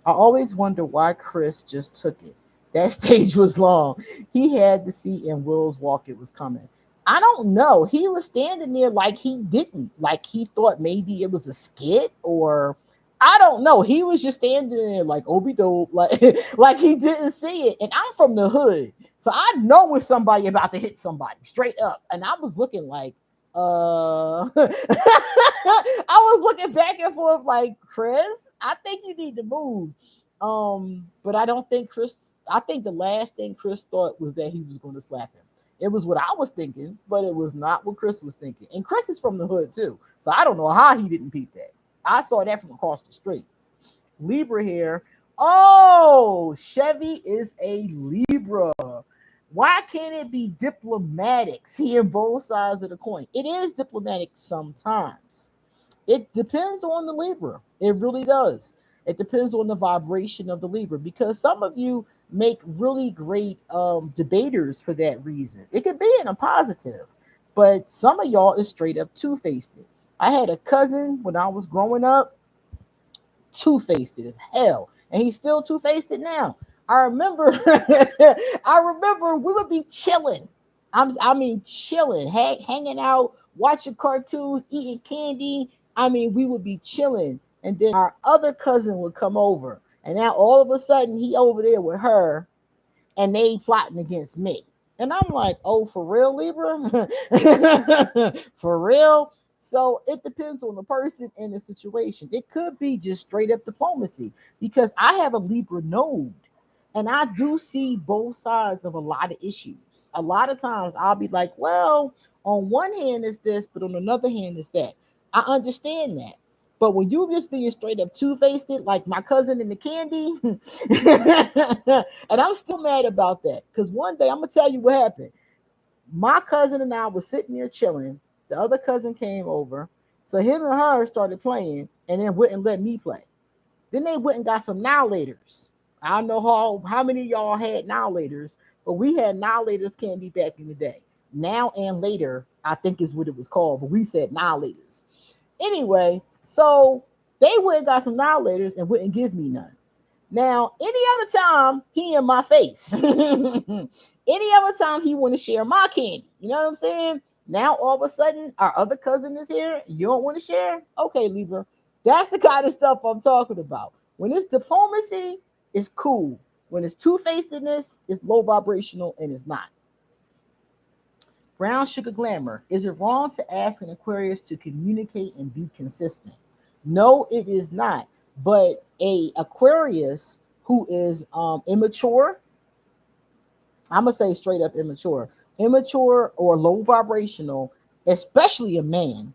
I always wonder why Chris just took it. That stage was long. He had to see and Will's walk it was coming. I don't know. He was standing there like he didn't. Like he thought maybe it was a skit or I don't know. He was just standing there like Obi dope, like like he didn't see it. And I'm from the hood. So I know when somebody about to hit somebody straight up. And I was looking like I was looking back and forth like Chris, I think you need to move. But I don't think Chris. I think the last thing Chris thought was that he was going to slap him. It was what I was thinking, but it was not what Chris was thinking. And Chris is from the hood too, so I don't know how he didn't peep that. I saw that from across the street. Libra here. Oh, Chevy is a Libra. Why can't it be diplomatic? Seeing both sides of the coin. It is diplomatic sometimes. It depends on the Libra. It really does. It depends on the vibration of the Libra because some of you make really great debaters for that reason. It could be in a positive, but some of y'all is straight up two faced. I had a cousin when I was growing up, two faced as hell, and he's still two faced now. I remember, I remember we would be chilling. I mean, chilling, hanging out, watching cartoons, eating candy. I mean, we would be chilling, and then our other cousin would come over, and now all of a sudden he over there with her, and they plotting against me. And I'm like, oh, for real, Libra? For real? So it depends on the person and the situation. It could be just straight up diplomacy because I have a Libra node and I do see both sides of a lot of issues. A lot of times I'll be like, well, on one hand is this, but on another hand is that. I understand that. But when you just being straight up two faced, like my cousin in the candy, and I'm still mad about that because one day I'm gonna tell you what happened. My cousin and I was sitting there chilling. The other cousin came over, so him and her started playing, and then wouldn't let me play. Then they went and got some Nihilators. I don't know how many of y'all had Nihilators, but we had Nihilators candy back in the day. Now and later, I think is what it was called, but we said Nihilators. Anyway, so they went and got some Nihilators and wouldn't give me none. Now, any other time he in my face, any other time he want to share my candy, you know what I'm saying? Now all of a sudden our other cousin is here. You don't want to share? Okay, Libra. That's the kind of stuff I'm talking about. When it's diplomacy, it's cool. When it's two-facedness, it's low vibrational and it's not. Brown sugar glamour. Is it wrong to ask an Aquarius to communicate and be consistent? No, it is not. But a Aquarius who is immature, I'm gonna say straight up immature or low vibrational, especially a man,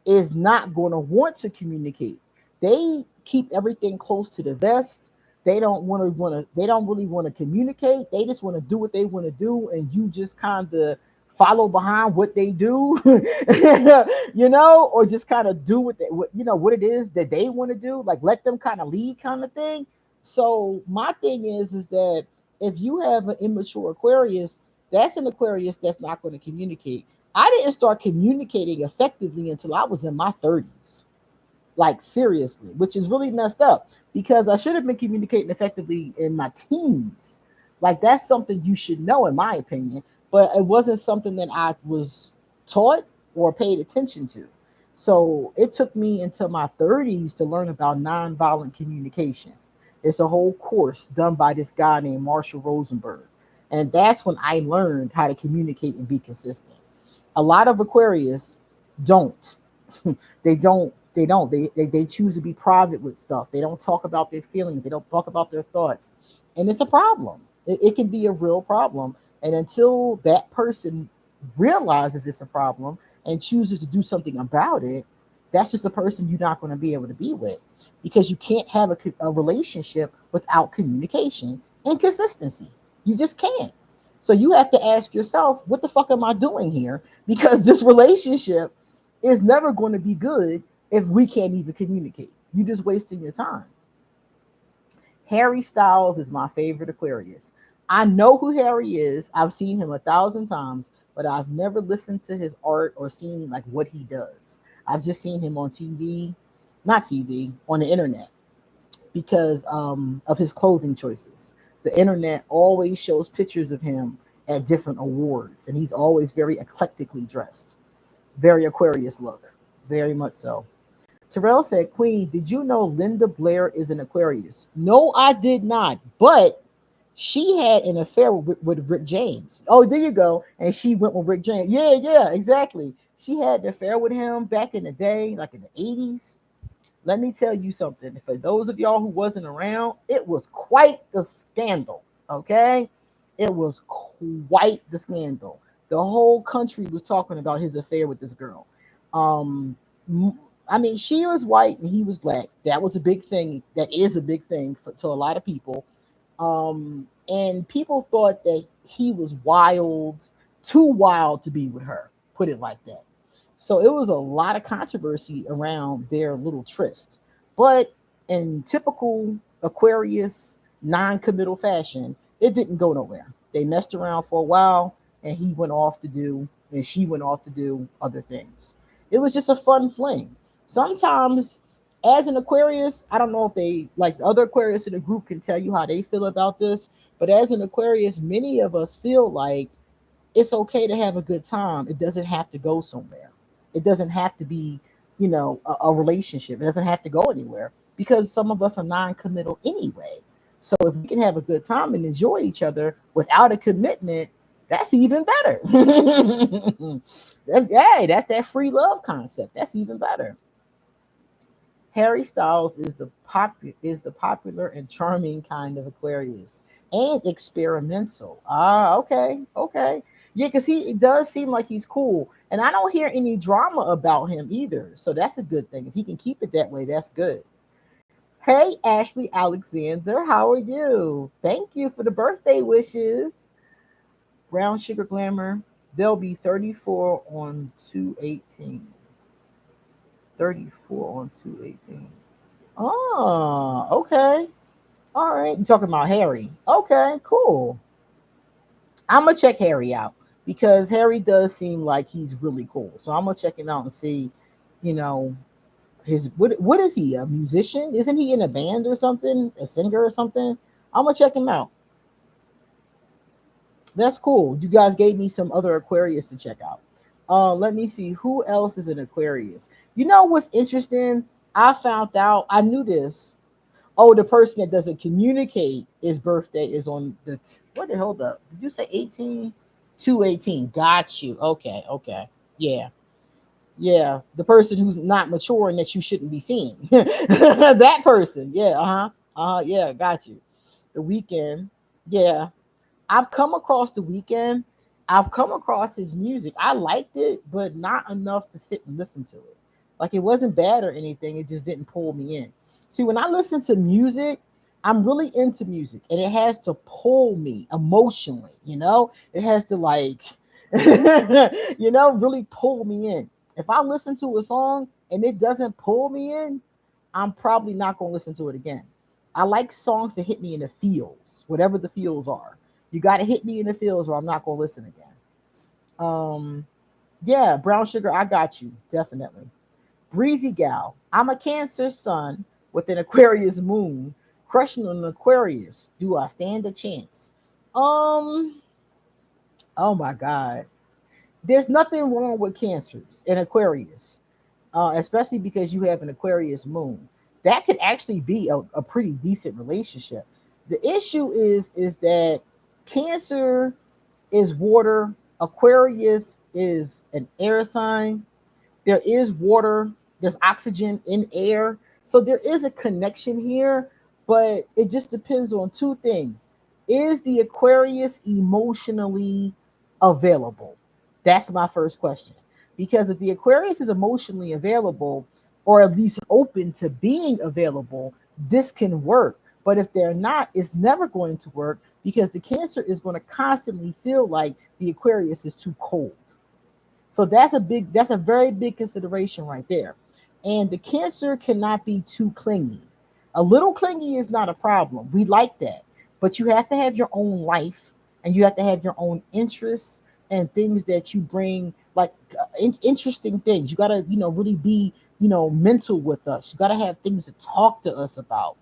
is not going to want to communicate. They keep everything close to the vest. They don't want to. They don't really want to communicate. They just want to do what they want to do, and you just kind of follow behind what they do, or just kind of do what it is that they want to do. Like let them kind of lead, kind of thing. So my thing is that if you have an immature Aquarius, that's an Aquarius that's not going to communicate. I didn't start communicating effectively until I was in my 30s. Like seriously, which is really messed up because I should have been communicating effectively in my teens. Like that's something you should know, in my opinion, but it wasn't something that I was taught or paid attention to. So it took me into my 30s to learn about nonviolent communication. It's a whole course done by this guy named Marshall Rosenberg. And that's when I learned how to communicate and be consistent. A lot of Aquarius don't. They choose to be private with stuff. They don't talk about their feelings. They don't talk about their thoughts. And it's a problem. It can be a real problem. And until that person realizes it's a problem and chooses to do something about it, that's just a person you're not going to be able to be with because you can't have a relationship without communication and consistency. You just can't. So you have to ask yourself, what the fuck am I doing here? Because this relationship is never going to be good if we can't even communicate. You're just wasting your time. Harry Styles is my favorite Aquarius. I know who Harry is. I've seen him 1,000 times, but I've never listened to his art or seen like what he does. I've just seen him on TV. not TV, on the internet because of his clothing choices. The internet always shows pictures of him at different awards, and he's always very eclectically dressed. Very Aquarius look, very much so. Terrell said, Queen, did you know Linda Blair is an Aquarius? No, I did not. But she had an affair with Rick James. Oh, there you go. And she went with Rick James. Yeah, yeah, exactly. She had an affair with him back in the day, like in the 80s. Let me tell you something. For those of y'all who wasn't around, it was quite the scandal. Okay? It was quite the scandal. The whole country was talking about his affair with this girl. Um, I mean, she was white and he was black. That was a big thing. That is a big thing to a lot of people. And people thought that he was wild, too wild to be with her. Put it like that. So it was a lot of controversy around their little tryst. But in typical Aquarius non-committal fashion, it didn't go nowhere. They messed around for a while and he went off to do and she went off to do other things. It was just a fun fling. Sometimes as an Aquarius, I don't know if they like the other Aquarius in the group can tell you how they feel about this, but as an Aquarius, many of us feel like it's okay to have a good time. It doesn't have to go somewhere. It doesn't have to be, a relationship. It doesn't have to go anywhere because some of us are non-committal anyway. So if we can have a good time and enjoy each other without a commitment, that's even better. Hey, that's that free love concept. That's even better. Harry Styles is the popular and charming kind of Aquarius and experimental. Ah, okay, okay. Yeah, because he it does seem like he's cool. And I don't hear any drama about him either. So that's a good thing. If he can keep it that way, that's good. Hey, Ashley Alexander, how are you? Thank you for the birthday wishes. Brown Sugar Glamour, they'll be 34 on 218. 34 on 218. Oh, okay. All right. You talking about Harry. Okay, cool. I'm gonna check Harry out because Harry does seem like he's really cool. So I'm gonna check him out and see, you know, his what is he? A musician? Isn't he in a band or something? A singer or something? I'm gonna check him out. That's cool. You guys gave me some other Aquarius to check out. Let me see who else is an Aquarius. You know what's interesting? I found out. I knew this. Oh, the person that doesn't communicate his birthday is on what the hold up? Did you say 18? 218. Got you. Okay, okay. Yeah. Yeah. The person who's not mature and that you shouldn't be seeing. That person. Yeah, uh-huh. Uh-huh. Yeah, got you. The weekend. Yeah. I've come across the weekend. I've come across his music. I liked it, but not enough to sit and listen to it. Like it wasn't bad or anything. It just didn't pull me in. See, when I listen to music, I'm really into music, and it has to pull me emotionally. It has to like, really pull me in. If I listen to a song and it doesn't pull me in, I'm probably not going to listen to it again. I like songs that hit me in the feels, whatever the feels are. You got to hit me in the feels, or I'm not going to listen again. Um, yeah, brown sugar, I got you definitely. Breezy gal, I'm a Cancer sun with an Aquarius moon, crushing on an Aquarius. Do I stand a chance? Um, oh my God, there's nothing wrong with Cancers and Aquarius, especially because you have an Aquarius moon. That could actually be a pretty decent relationship. The issue is that Cancer is water, Aquarius is an air sign. There is water, there's oxygen in air. So there is a connection here, but it just depends on two things. Is the Aquarius emotionally available? That's my first question. Because if the Aquarius is emotionally available, or at least open to being available, this can work. But if they're not, it's never going to work because the Cancer is going to constantly feel like the Aquarius is too cold. So that's a very big consideration right there. And the Cancer cannot be too clingy. A little clingy is not a problem. We like that. But you have to have your own life and you have to have your own interests and things that you bring. like interesting things. You gotta, really be, mental with us. You gotta have things to talk to us about,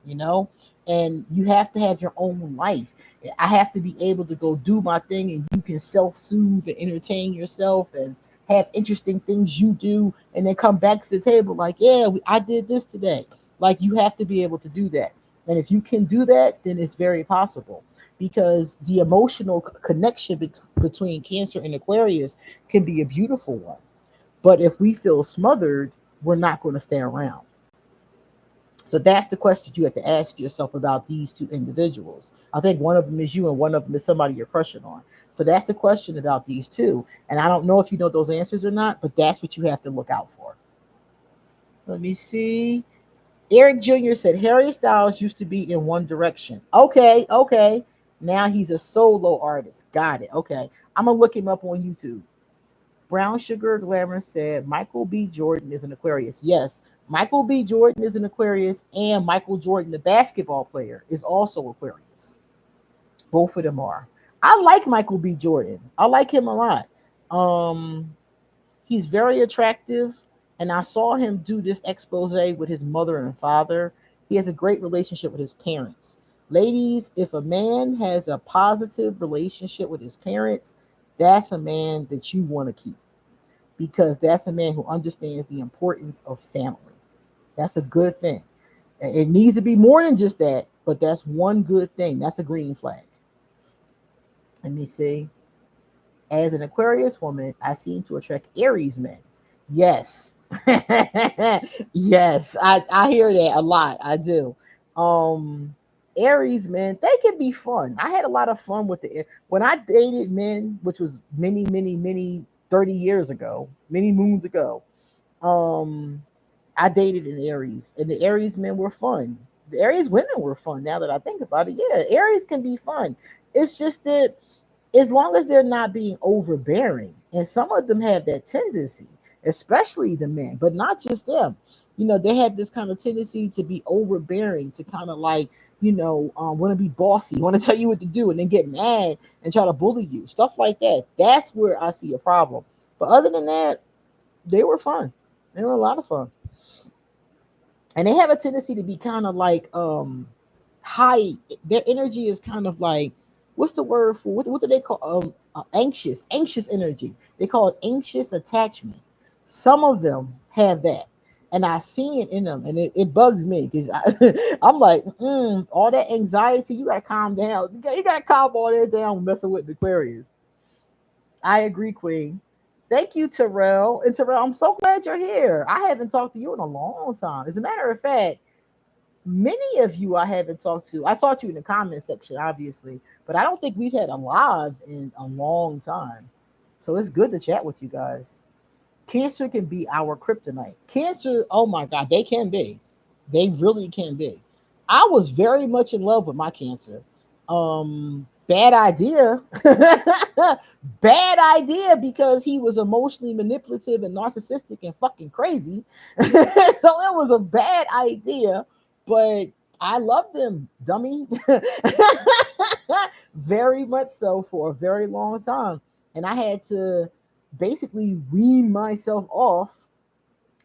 and you have to have your own life. I have to be able to go do my thing, and you can self-soothe and entertain yourself and have interesting things you do, and then come back to the table like, yeah, I did this today. Like, you have to be able to do that. And if you can do that, then it's very possible, because the emotional connection between Cancer and Aquarius can be a beautiful one. But if we feel smothered, we're not going to stay around. So that's the question you have to ask yourself about these two individuals. I think one of them is you and one of them is somebody you're crushing on. So that's the question about these two. And I don't know if you know those answers or not, but that's what you have to look out for. Let me see. Eric Jr. said Harry Styles used to be in One Direction. Okay, okay. Now he's a solo artist. Got it. Okay. I'm going to look him up on YouTube. Brown Sugar Glamour said Michael B. Jordan is an Aquarius. Yes, Michael B. Jordan is an Aquarius, and Michael Jordan, the basketball player, is also Aquarius. Both of them are. I like Michael B. Jordan. I like him a lot. Um, he's very attractive, and I saw him do this expose with his mother and father. He has a great relationship with his parents. Ladies, if a man has a positive relationship with his parents, that's a man that you want to keep, because that's a man who understands the importance of family. That's a good thing. It needs to be more than just that, but that's one good thing. That's a green flag. Let me see. As an Aquarius woman, I seem to attract Aries men. Yes. Yes, I hear that a lot. I do. Um Aries men, they can be fun. I had a lot of fun with the when I dated men, which was many 30 years ago, many moons ago. Um I dated an Aries, and the Aries men were fun. The Aries women were fun. Now that I think about it, yeah, Aries can be fun. It's just that as long as they're not being overbearing, and some of them have that tendency, especially the men, but not just them. They have this kind of tendency to be overbearing, to kind of like, want to be bossy, want to tell you what to do, and then get mad and try to bully you, stuff like that. That's where I see a problem. But other than that, they were fun. They were a lot of fun, and they have a tendency to be kind of like high. Their energy is kind of like, what's the word for what do they call anxious energy. They call it anxious attachment. Some of them have that, and I see it in them, and it bugs me because I'm like, all that anxiety, you gotta calm down. You gotta calm all that down when messing with the Aquarius. I agree, Queen. Thank you, Terrell. And Terrell, I'm so glad you're here. I haven't talked to you in a long time. As a matter of fact, many of you I haven't talked to. I talked to you in the comment section, obviously, but I don't think we've had a live in a long time. So it's good to chat with you guys. Cancer can be our kryptonite. Cancer, oh my God, they can be. They really can be. I was very much in love with my Cancer. Bad idea. Bad idea, because he was emotionally manipulative and narcissistic and fucking crazy. So it was a bad idea, but I loved him, dummy. Very much so, for a very long time. And I had to basically wean myself off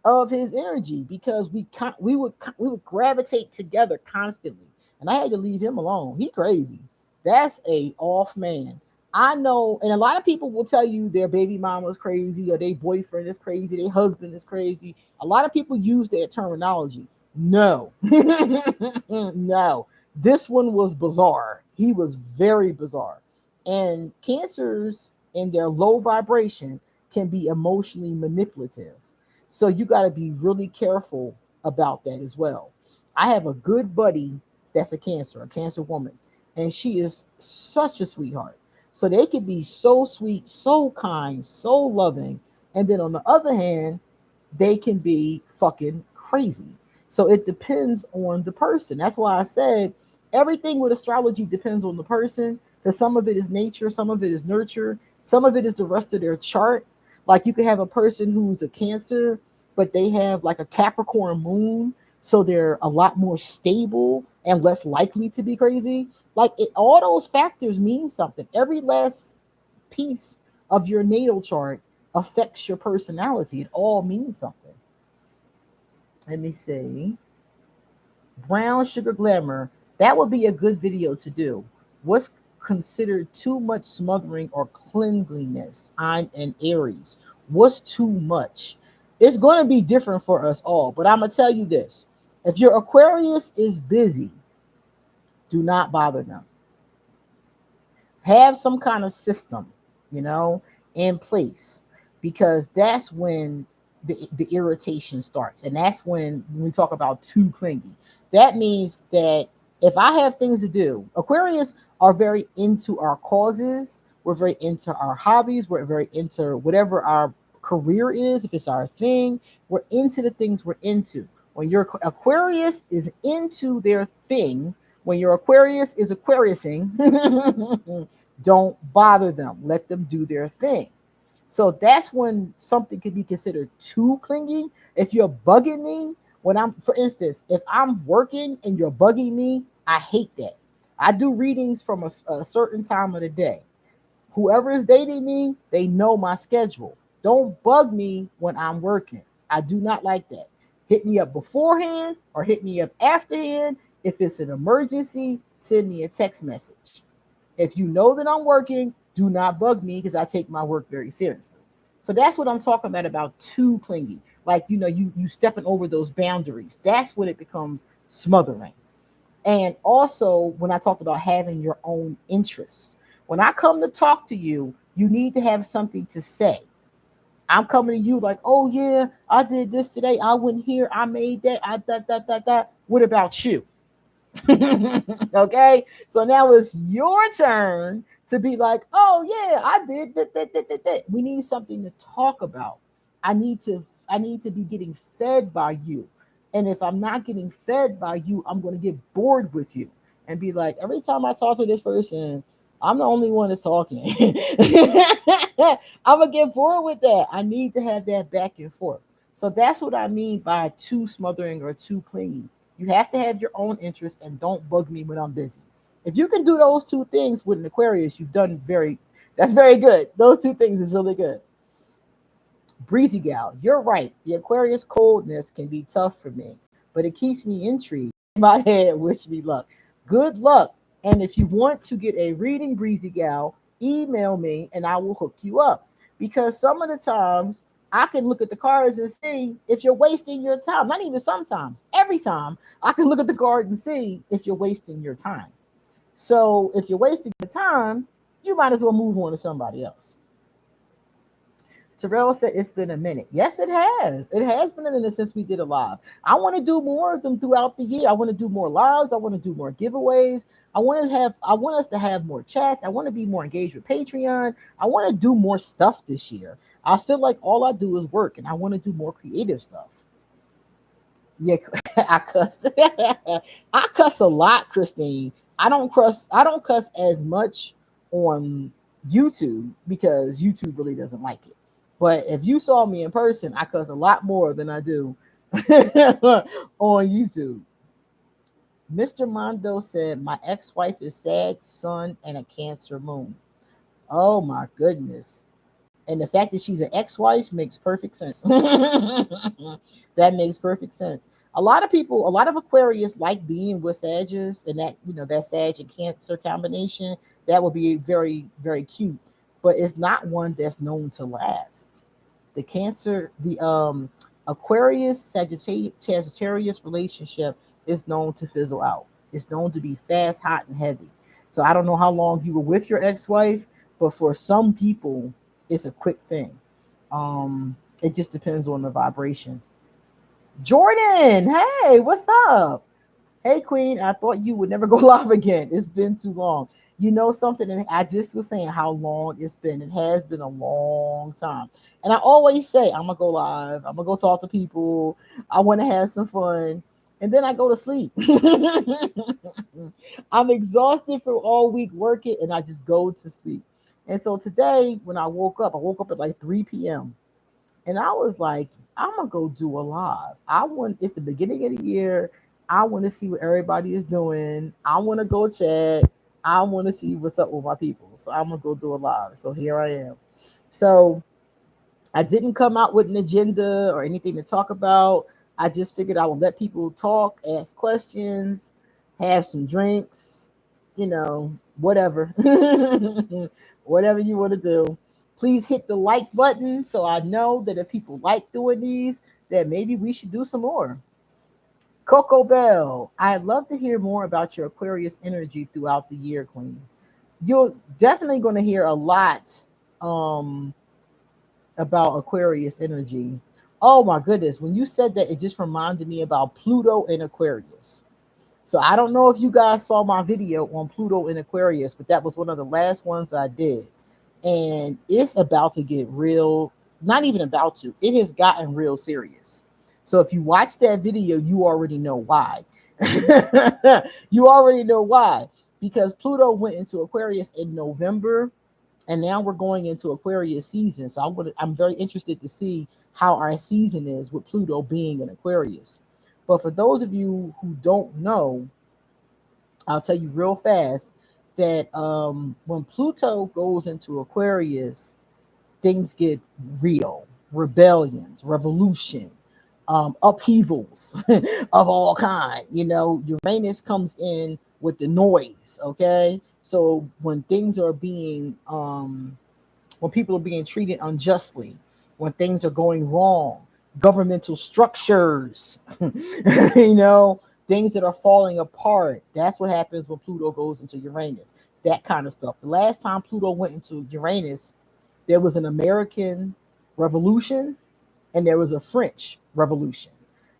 of his energy, because we would gravitate together constantly, and I had to leave him alone. He crazy. That's a off man. I know, and a lot of people will tell you their baby mama is crazy, or their boyfriend is crazy, their husband is crazy. A lot of people use that terminology. No, no, this one was bizarre. He was very bizarre. And cancers in their low vibration can be emotionally manipulative, so you got to be really careful about that as well. I have a good buddy that's a Cancer woman, and she is such a sweetheart. So they can be so sweet, so kind, so loving. And then on the other hand, they can be fucking crazy. So it depends on the person. That's why I said everything with astrology depends on the person, because some of it is nature, some of it is nurture, some of it is the rest of their chart. Like, you could have a person who's a Cancer, but they have like a Capricorn moon, so they're a lot more stable and less likely to be crazy. Like, all those factors mean something. Every last piece of your natal chart affects your personality. It all means something. Let me see. Brown sugar glamour. That would be a good video to do. What's considered too much smothering or cleanliness? I'm an Aries. What's too much? It's going to be different for us all, but I'm going to tell you this. If your Aquarius is busy, do not bother them. Have some kind of system, you know, in place, because that's when the irritation starts. And that's when we talk about too clingy. That means that if I have things to do, Aquarius are very into our causes. We're very into our hobbies. We're very into whatever our career is. If it's our thing, we're into the things we're into. When your Aquarius is into their thing, when your Aquarius is Aquariusing, don't bother them. Let them do their thing. So that's when something could be considered too clingy. If you're bugging me, when I'm, for instance, if I'm working and you're bugging me, I hate that. I do readings from a certain time of the day. Whoever is dating me, they know my schedule. Don't bug me when I'm working. I do not like that. Hit me up beforehand or hit me up afterhand. If it's an emergency, send me a text message. If you know that I'm working, do not bug me because I take my work very seriously. So that's what I'm talking about too clingy. Like, you stepping over those boundaries. That's when it becomes smothering. And also, when I talked about having your own interests, when I come to talk to you, you need to have something to say. I'm coming to you like, oh yeah, I did this today. I went here. I made that. I that. What about you? Okay, so now it's your turn to be like, oh yeah, I did that. We need something to talk about. I need to be getting fed by you. And if I'm not getting fed by you, I'm going to get bored with you and be like, every time I talk to this person, I'm the only one that's talking. I'm gonna get bored with that. I need to have that back and forth. So that's what I mean by too smothering or too clingy. You have to have your own interests and don't bug me when I'm busy. If you can do those two things with an Aquarius, you've done that's very good. Those two things is really good. Breezy gal, you're right. The Aquarius coldness can be tough for me, but it keeps me intrigued. In my head, wish me luck. Good luck. And if you want to get a reading, Breezy gal, email me and I will hook you up. Because some of the times I can look at the cards and see if you're wasting your time. Not even sometimes, every time I can look at the card and see if you're wasting your time. So if you're wasting your time, you might as well move on to somebody else. Terrell said it's been a minute. Yes, it has. It has been a minute since we did a live. I want to do more of them throughout the year. I want to do more lives. I want to do more giveaways. I want us to have more chats. I want to be more engaged with Patreon. I want to do more stuff this year. I feel like all I do is work and I want to do more creative stuff. Yeah, I cussed. I cuss a lot, Christine. I don't cuss as much on YouTube because YouTube really doesn't like it. But if you saw me in person, I cuss a lot more than I do on YouTube. Mr. Mondo said, my ex-wife is sad sun and a Cancer moon. Oh my goodness. And the fact that she's an ex-wife makes perfect sense. That makes perfect sense. A lot of Aquarius like being with Sagittarius, and that Sag and Cancer combination, that would be very, very cute. But it's not one that's known to last. The Aquarius Sagittarius relationship is known to fizzle out. It's known to be fast, hot, and heavy. So I don't know how long you were with your ex-wife, but for some people, it's a quick thing. It just depends on the vibration. Jordan, hey, what's up? Hey, Queen, I thought you would never go live again. It's been too long. You know something? And I just was saying how long it's been. It has been a long time. And I always say, I'm going to go live. I'm going to go talk to people. I want to have some fun. And then I go to sleep. I'm exhausted from all week working and I just go to sleep. And so today, when I woke up at like 3 p.m. And I was like, I'm gonna go do a live. It's the beginning of the year. I want to see what everybody is doing. I want to go chat. I want to see what's up with my people. So I'm gonna go do a live. So here I am. So I didn't come out with an agenda or anything to talk about. I just figured I would let people talk, ask questions, have some drinks, whatever. Whatever you want to do. Please hit the like button so I know that if people like doing these, that maybe we should do some more. Coco Bell, I'd love to hear more about your Aquarius energy throughout the year, Queen. You're definitely going to hear a lot um, about Aquarius energy. Oh my goodness, when you said that, it just reminded me about Pluto and Aquarius. So I don't know if you guys saw my video on Pluto and Aquarius, but that was one of the last ones I did. And it's about to get real, not even about to, it has gotten real serious. So if you watch that video, you already know why. You already know why. Because Pluto went into Aquarius in November, and now we're going into Aquarius season. So I'm very interested to see how our season is with Pluto being in Aquarius. But for those of you who don't know, I'll tell you real fast that when Pluto goes into Aquarius, things get real. Rebellions, revolution, upheavals of all kind. Uranus comes in with the noise. Okay, so when people are being treated unjustly, when things are going wrong, governmental structures, you know, things that are falling apart. That's what happens when Pluto goes into Uranus. That kind of stuff. The last time Pluto went into Uranus, there was an American Revolution and there was a French Revolution.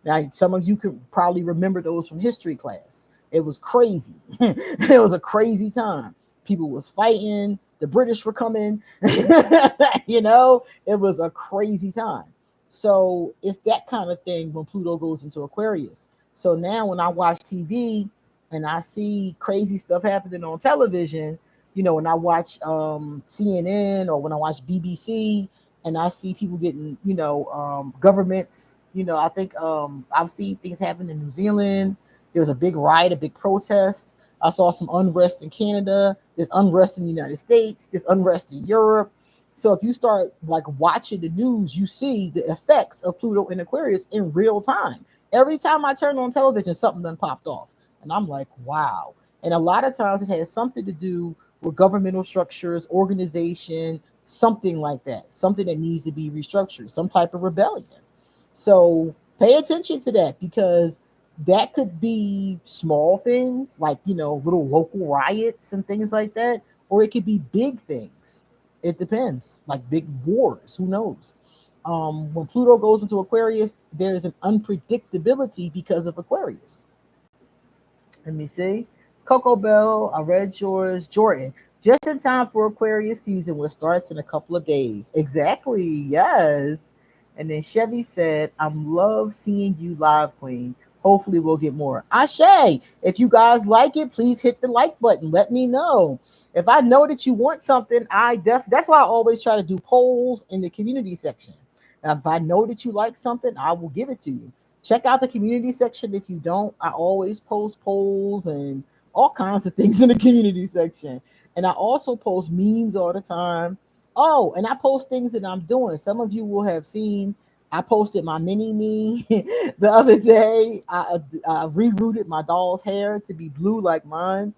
Now, some of you could probably remember those from history class. It was crazy. It was a crazy time. People was fighting. The British were coming. It was a crazy time. So it's that kind of thing when Pluto goes into Aquarius. So now when I watch TV and I see crazy stuff happening on television, when I watch CNN or when I watch BBC, and I see people getting, governments. I think I've seen things happen in New Zealand. There was a big riot, a big protest. I saw some unrest in Canada. There's unrest in the United States. There's unrest in Europe. So if you start like watching the news, you see the effects of Pluto in Aquarius in real time. Every time I turn on television, something done popped off, and I'm like, wow. And a lot of times it has something to do with governmental structures, organization, something like that, something that needs to be restructured, some type of rebellion. So pay attention to that because that could be small things like, little local riots and things like that, or it could be big things. It depends, like big wars. Who knows? When Pluto goes into Aquarius, there is an unpredictability because of Aquarius. Let me see. Coco Bell, I read yours. Jordan, just in time for Aquarius season, which starts in a couple of days. Exactly. Yes. And then Chevy said, I'm love seeing you live, Queen. Hopefully we'll get more. Ashe, if you guys like it, please hit the like button. Let me know. If I know that you want something, that's why I always try to do polls in the community section. Now, if I know that you like something, I will give it to you. Check out the community section if you don't. I always post polls and all kinds of things in the community section. And I also post memes all the time. Oh, and I post things that I'm doing. Some of you will have seen I posted my mini me the other day. I rerouted my doll's hair to be blue like mine.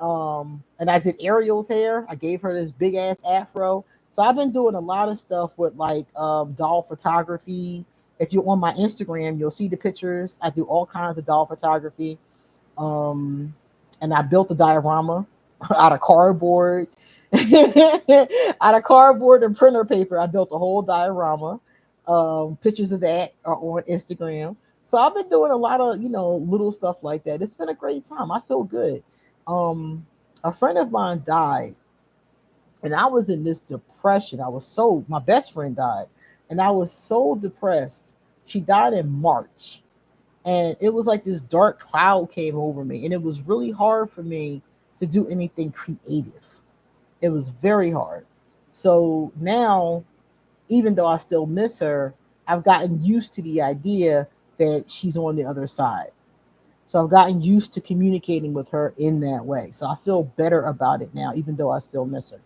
And I did Ariel's hair. I gave her this big ass afro. So I've been doing a lot of stuff with like doll photography. If you're on my Instagram, you'll see the pictures. I do all kinds of doll photography. Um, and I built a diorama out of cardboard. Out of cardboard and printer paper, I built a whole diorama. Pictures of that are on Instagram. So I've been doing a lot of, little stuff like that. It's been a great time. I feel good. Um, a friend of mine died, and I was in this depression. My best friend died, and I was so depressed. She died in March, and it was like this dark cloud came over me, and it was really hard for me to do anything creative. It was very hard. So now, even though I still miss her, I've gotten used to the idea that she's on the other side. So I've gotten used to communicating with her in that way. So I feel better about it now, even though I still miss her.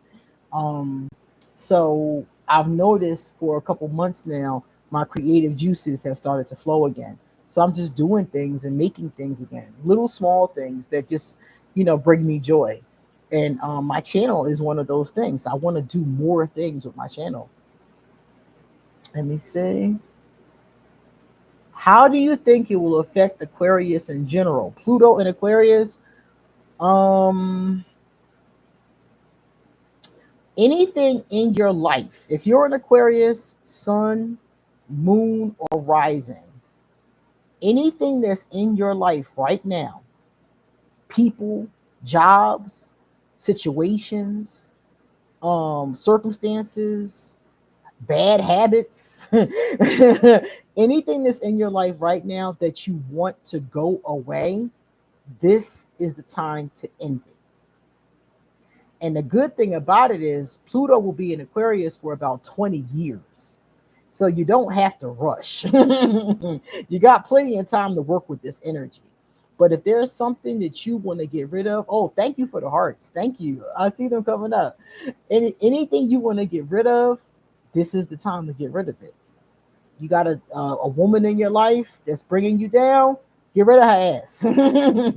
Um, so I've noticed for a couple months now, my creative juices have started to flow again. So I'm just doing things and making things again, little small things that just, bring me joy. And my channel is one of those things. I want to do more things with my channel. Let me see. How do you think it will affect Aquarius in general? Pluto and Aquarius. Um, Anything in your life. If you're an Aquarius, sun, moon, or rising, anything that's in your life right now, people, jobs, situations, circumstances, bad habits, anything that's in your life right now that you want to go away, this is the time to end it. And the good thing about it is Pluto will be in Aquarius for about 20 years. So you don't have to rush. You got plenty of time to work with this energy. But if there's something that you want to get rid of, oh, thank you for the hearts. Thank you. I see them coming up. Anything you want to get rid of, this is the time to get rid of it. You got a woman in your life that's bringing you down, get rid of her ass.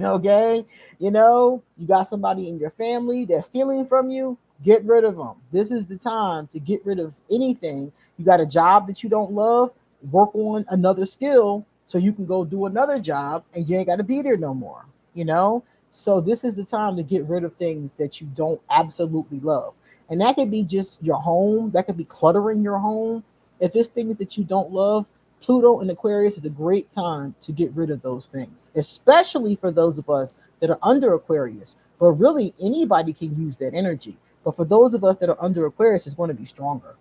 Okay, you got somebody in your family that's stealing from you, get rid of them. This is the time to get rid of anything. You got a job that you don't love, work on another skill so you can go do another job and you ain't got to be there no more. you know so this is the time to get rid of things that you don't absolutely love, and that could be just your home, that could be cluttering your home. If it's things that you don't love, Pluto and Aquarius is a great time to get rid of those things, especially for those of us that are under Aquarius. But really, anybody can use that energy. But for those of us that are under Aquarius, it's going to be stronger.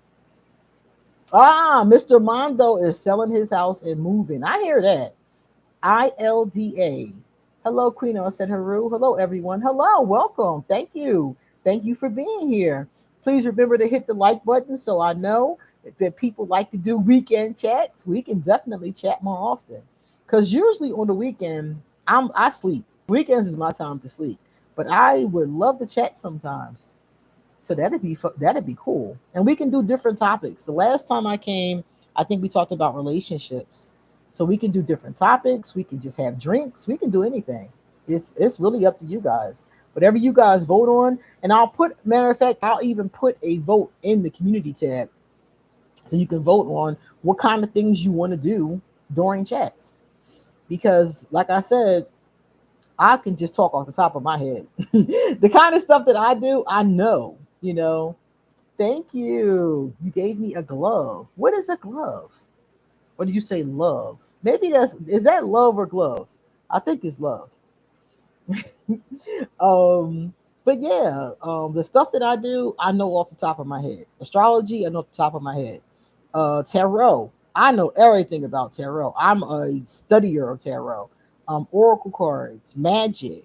Ah, Mr. Mondo is selling his house and moving. I hear that. ILDA. Hello, Queen said Haru. Hello, everyone. Hello, welcome. Thank you. Thank you for being here. Please remember to hit the like button so I know that people like to do weekend chats. We can definitely chat more often. Because usually on the weekend, I sleep. Weekends is my time to sleep. But I would love to chat sometimes. So that'd be cool. And we can do different topics. The last time I came, I think we talked about relationships. So we can do different topics. We can just have drinks. We can do anything. It's really up to you guys. Whatever you guys vote on, and matter of fact, I'll even put a vote in the community tab so you can vote on what kind of things you want to do during chats. Because, like I said, I can just talk off the top of my head. The kind of stuff that I do, I know. Thank you. You gave me a glove. What is a glove? Or did you say love? Maybe is that love or glove? I think it's love. um, but yeah, the stuff that I do, I know off the top of my head. Astrology, I know off the top of my head. Tarot, I know everything about tarot. I'm a studier of tarot. Oracle cards, magic.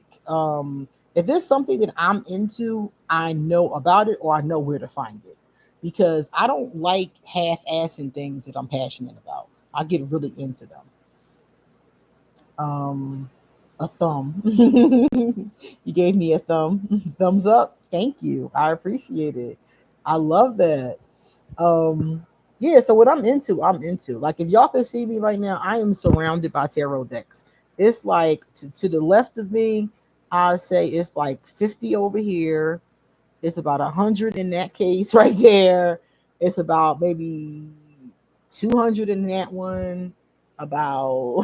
If there's something that I'm into, I know about it or I know where to find it. Because I don't like half-assing things that I'm passionate about. I get really into them. Um, a thumb. You gave me a thumb. Thumbs up. Thank you. I appreciate it. I love that. Um, yeah, so what I'm into. Like if y'all can see me right now, I am surrounded by tarot decks. It's like to the left of me, I say it's like 50 over here. It's about 100 in that case right there. It's about maybe 200 in that one, about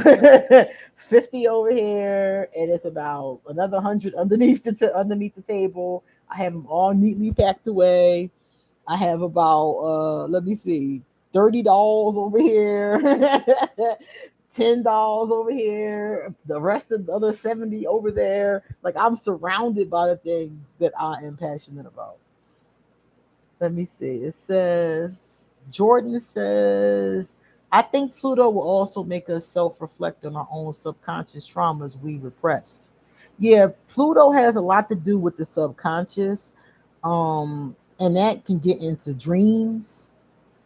50 over here, and it's about another 100 underneath the table. I have them all neatly packed away. I have about let me see, 30 dolls over here, $10 over here, the rest of the other 70 over there. Like I'm surrounded by the things that I am passionate about. Let me see. It says Jordan says, I think Pluto will also make us self-reflect on our own subconscious traumas we repressed. Yeah, Pluto has a lot to do with the subconscious. And that can get into dreams.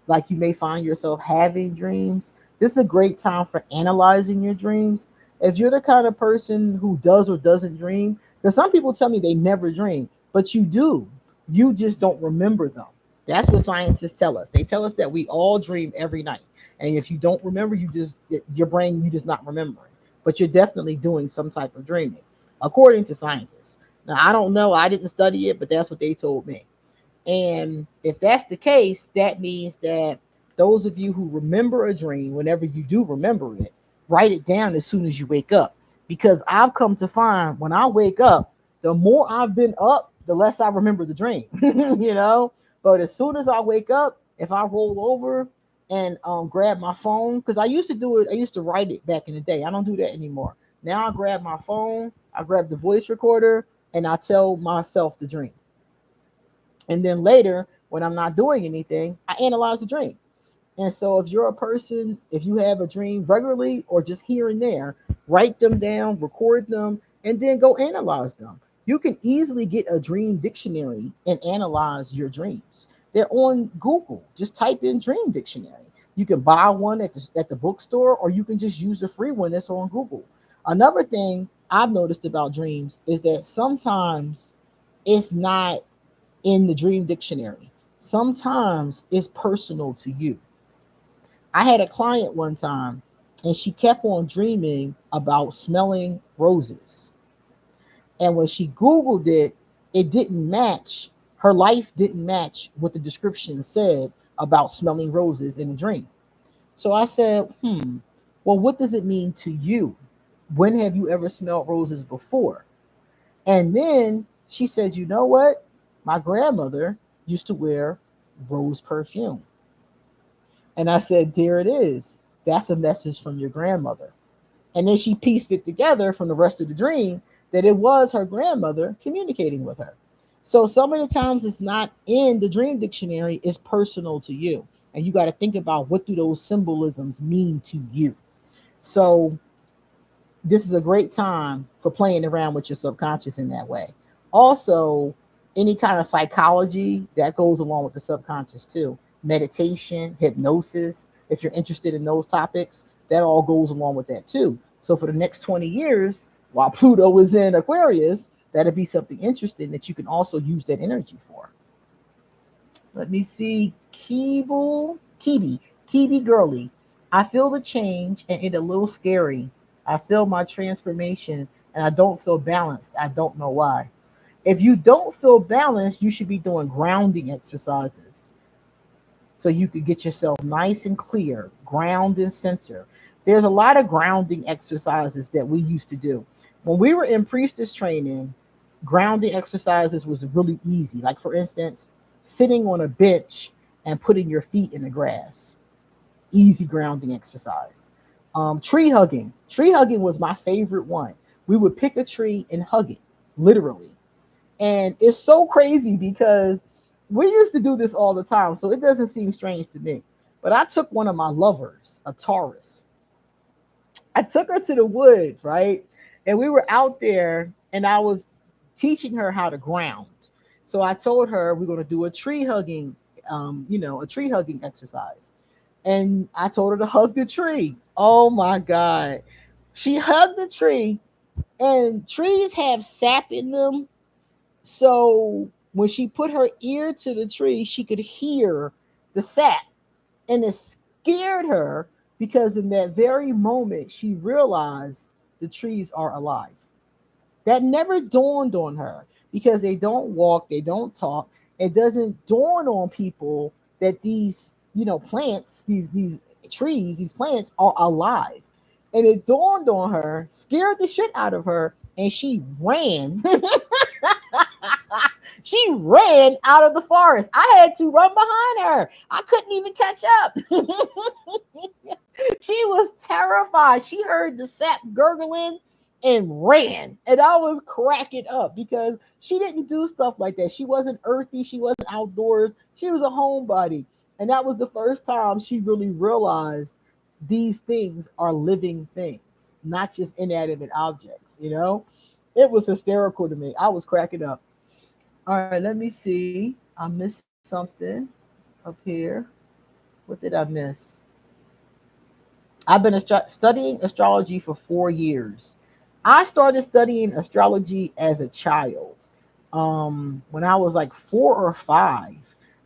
Like you may find yourself having dreams. This is a great time for analyzing your dreams. If you're the kind of person who does or doesn't dream, because some people tell me they never dream, but you do. You just don't remember them. That's what scientists tell us. They tell us that we all dream every night. And if you don't remember, you just, your brain, you just not remembering. But you're definitely doing some type of dreaming, according to scientists. Now, I don't know. I didn't study it, but that's what they told me. And if that's the case, that means that those of you who remember a dream, whenever you do remember it, write it down as soon as you wake up. Because I've come to find when I wake up, the more I've been up, the less I remember the dream, you know? But as soon as I wake up, if I roll over and grab my phone, because I used to do it, I used to write it back in the day. I don't do that anymore. Now I grab my phone, I grab the voice recorder, and I tell myself the dream. And then later, when I'm not doing anything, I analyze the dream. And so, if you're a person, if you have a dream regularly or just here and there, write them down, record them, and then go analyze them. You can easily get a dream dictionary and analyze your dreams. They're on Google. Just type in dream dictionary. You can buy one at the bookstore, or you can just use the free one that's on Google. Another thing I've noticed about dreams is that sometimes it's not in the dream dictionary. Sometimes it's personal to you. I had a client one time and she kept on dreaming about smelling roses. And when she Googled it, it didn't match. Her life didn't match what the description said about smelling roses in a dream. So I said, well, what does it mean to you? When have you ever smelled roses before? And then she said, you know what? My grandmother used to wear rose perfume. And I said, there it is. That's a message from your grandmother. And then she pieced it together from the rest of the dream that it was her grandmother communicating with her. So some of the times it's not in the dream dictionary, it's personal to you. And you got to think about what do those symbolisms mean to you. So this is a great time for playing around with your subconscious in that way. Also, any kind of psychology that goes along with the subconscious too. Meditation, hypnosis, if you're interested in those topics, that all goes along with that too. So for the next 20 years, while Pluto is in Aquarius, that'd be something interesting that you can also use that energy for. Let me see. Kibi Girly. I feel the change and it a little scary. I feel my transformation and I don't feel balanced. I don't know why. If you don't feel balanced, you should be doing grounding exercises so you could get yourself nice and clear, ground and center. There's a lot of grounding exercises that we used to do. When we were in priestess training, grounding exercises was really easy. Like, for instance, sitting on a bench and putting your feet in the grass. Easy grounding exercise. Tree hugging. Tree hugging was my favorite one. We would pick a tree and hug it, literally. And it's so crazy because we used to do this all the time, so it doesn't seem strange to me. But I took one of my lovers, a Taurus. I took her to the woods, right? And we were out there, and I was teaching her how to ground. So I told her we're going to do a tree hugging, a tree hugging exercise. And I told her to hug the tree. Oh my God. She hugged the tree, and trees have sap in them, so when she put her ear to the tree, she could hear the sap. And it scared her because in that very moment, she realized the trees are alive. That never dawned on her because they don't walk, they don't talk. It doesn't dawn on people that these, plants, these trees, these plants are alive. And it dawned on her, scared the shit out of her, and she ran. She ran out of the forest. I had to run behind her. I couldn't even catch up. She was terrified. She heard the sap gurgling and ran. And I was cracking up because she didn't do stuff like that. She wasn't earthy. She wasn't outdoors. She was a homebody. And that was the first time she really realized these things are living things, not just inanimate objects, It was hysterical to me. I was cracking up. All right, let me see. I missed something up here. What did I miss? I've been studying astrology for 4 years. I started studying astrology as a child. When I was like 4 or 5,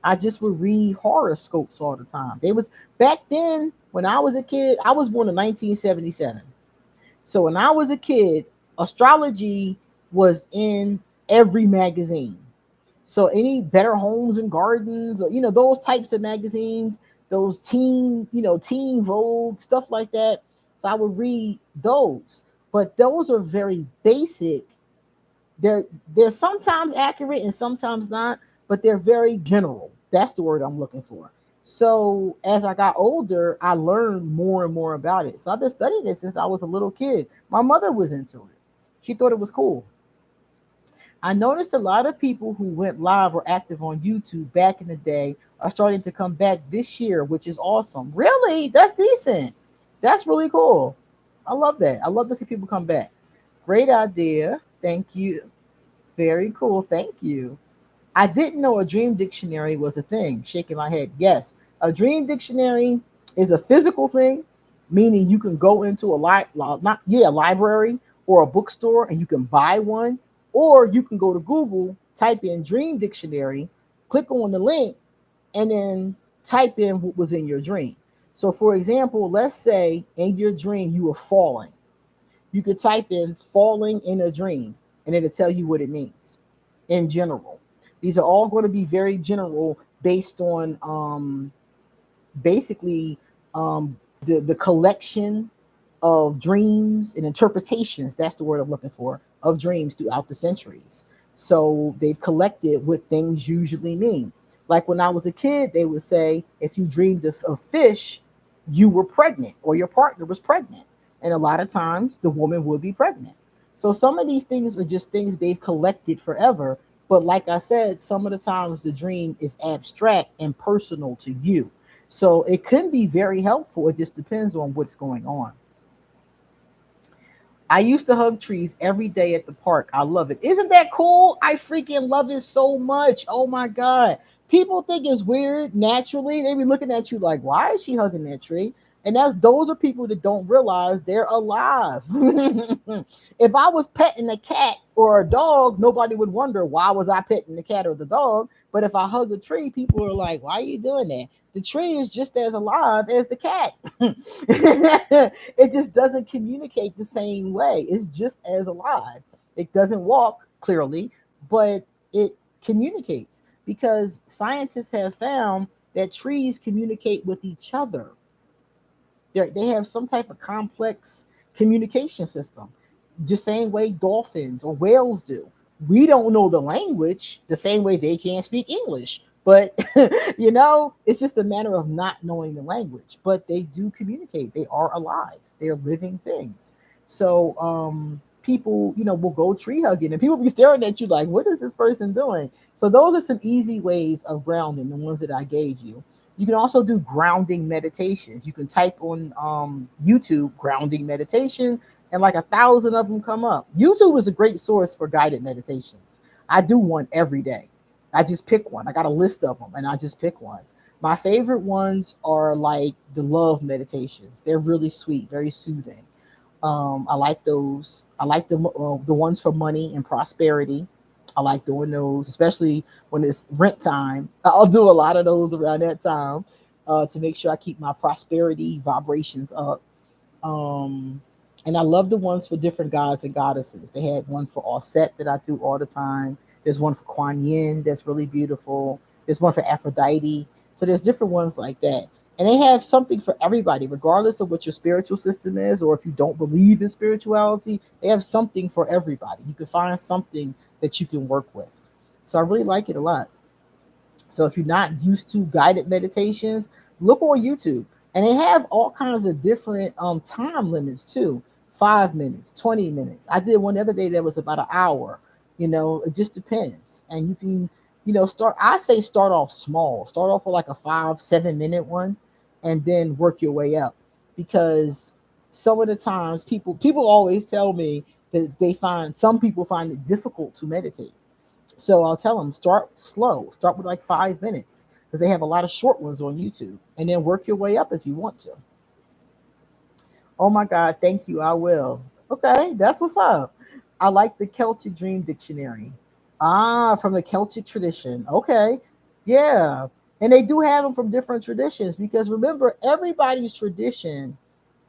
I just would read horoscopes all the time. They was back then when I was a kid. I was born in 1977. So when I was a kid, astrology was in every magazine. So any Better Homes and Gardens, or those types of magazines, those teen, Teen Vogue, stuff like that. So I would read those. But those are very basic. They're sometimes accurate and sometimes not, but they're very general. That's the word I'm looking for. So as I got older, I learned more and more about it. So I've been studying it since I was a little kid. My mother was into it. She thought it was cool. I noticed a lot of people who went live or active on YouTube back in the day are starting to come back this year, which is awesome. Really? That's decent. That's really cool. I love that. I love to see people come back. Great idea. Thank you. Very cool. Thank you. I didn't know a dream dictionary was a thing. Shaking my head. Yes, a dream dictionary is a physical thing, meaning you can go into a library or a bookstore and you can buy one, or you can go to Google, type in dream dictionary, click on the link, and then type in what was in your dream. So, for example, let's say in your dream you were falling. You could type in falling in a dream and it'll tell you what it means in general. These are all going to be very general based on basically the collection of dreams and interpretations. That's the word I'm looking for, of dreams throughout the centuries. So they've collected what things usually mean. Like when I was a kid, they would say if you dreamed of fish, you were pregnant or your partner was pregnant. And a lot of times the woman would be pregnant. So some of these things are just things they've collected forever. But like I said, some of the times the dream is abstract and personal to you. So it can be very helpful. It just depends on what's going on. I used to hug trees every day at the park. I love it. Isn't that cool? I freaking love it so much. Oh my God. People think it's weird naturally. They be looking at you like, why is she hugging that tree? And those are people that don't realize they're alive. If I was petting a cat or a dog, nobody would wonder why was I petting the cat or the dog. But if I hug a tree, people are like, why are you doing that? The tree is just as alive as the cat. It just doesn't communicate the same way. It's just as alive. It doesn't walk clearly, but it communicates because scientists have found that trees communicate with each other. They have some type of complex communication system, the same way dolphins or whales do. We don't know the language the same way they can't speak English, but it's just a matter of not knowing the language. But they do communicate. They are alive. They're living things. So people, will go tree hugging, and people be staring at you like, "What is this person doing?" So those are some easy ways of grounding, the ones that I gave you. You can also do grounding meditations. You can type on YouTube grounding meditation, and like 1,000 of them come up. YouTube is a great source for guided meditations. I do one every day. I just pick one. I got a list of them, and I just pick one. My favorite ones are like the love meditations. They're really sweet, very soothing. I like those. I like the ones for money and prosperity. I like doing those, especially when it's rent time. I'll do a lot of those around that time to make sure I keep my prosperity vibrations up. Um, and I love the ones for different gods and goddesses. They had one for Set that I do all the time. There's one for Kuan Yin that's really beautiful. There's one for Aphrodite. So there's different ones like that. And they have something for everybody, regardless of what your spiritual system is, or if you don't believe in spirituality, they have something for everybody. You can find something that you can work with. So I really like it a lot. So if you're not used to guided meditations, look on YouTube. And they have all kinds of different time limits too. 5 minutes, 20 minutes. I did one the other day that was about an hour. It just depends. And you can, I say start off small. Start off with like a 5, 7 minute one and then work your way up. Because some of the times people always tell me that some people find it difficult to meditate. So I'll tell them start slow, start with like 5 minutes because they have a lot of short ones on YouTube, and then work your way up if you want to. Oh my God, thank you. I will. Okay, that's what's up. I like the Celtic Dream Dictionary. Ah, from the Celtic tradition. Okay. Yeah. And they do have them from different traditions because remember, everybody's tradition,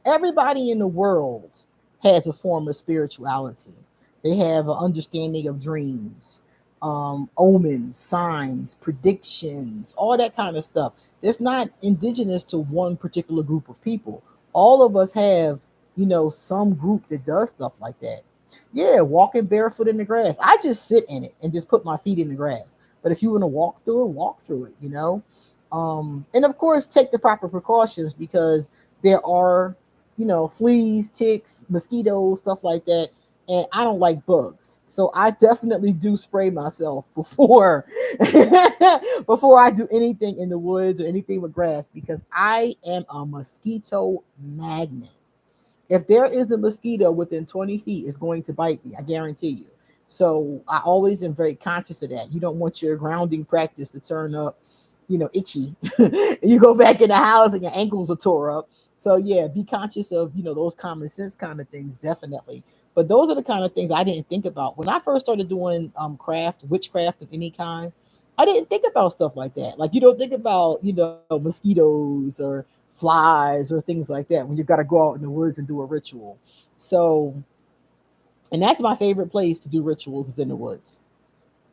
everybody in the world has a form of spirituality. They have an understanding of dreams, omens, signs, predictions, all that kind of stuff. It's not indigenous to one particular group of people. All of us have, some group that does stuff like that. Yeah, walking barefoot in the grass. I just sit in it and just put my feet in the grass. But if you want to walk through it. And of course, take the proper precautions because there are, fleas, ticks, mosquitoes, stuff like that. And I don't like bugs. So I definitely do spray myself before before I do anything in the woods or anything with grass because I am a mosquito magnet. If there is a mosquito within 20 feet, it's going to bite me. I guarantee you. So I always am very conscious of that. You don't want your grounding practice to turn up, itchy. You go back in the house and your ankles are tore up. So yeah, be conscious of, those common sense kind of things, definitely. But those are the kind of things I didn't think about. When I first started doing craft, witchcraft of any kind, I didn't think about stuff like that. Like you don't think about, mosquitoes or flies or things like that when you got to go out in the woods and do a ritual. So, and that's my favorite place to do rituals is in the woods.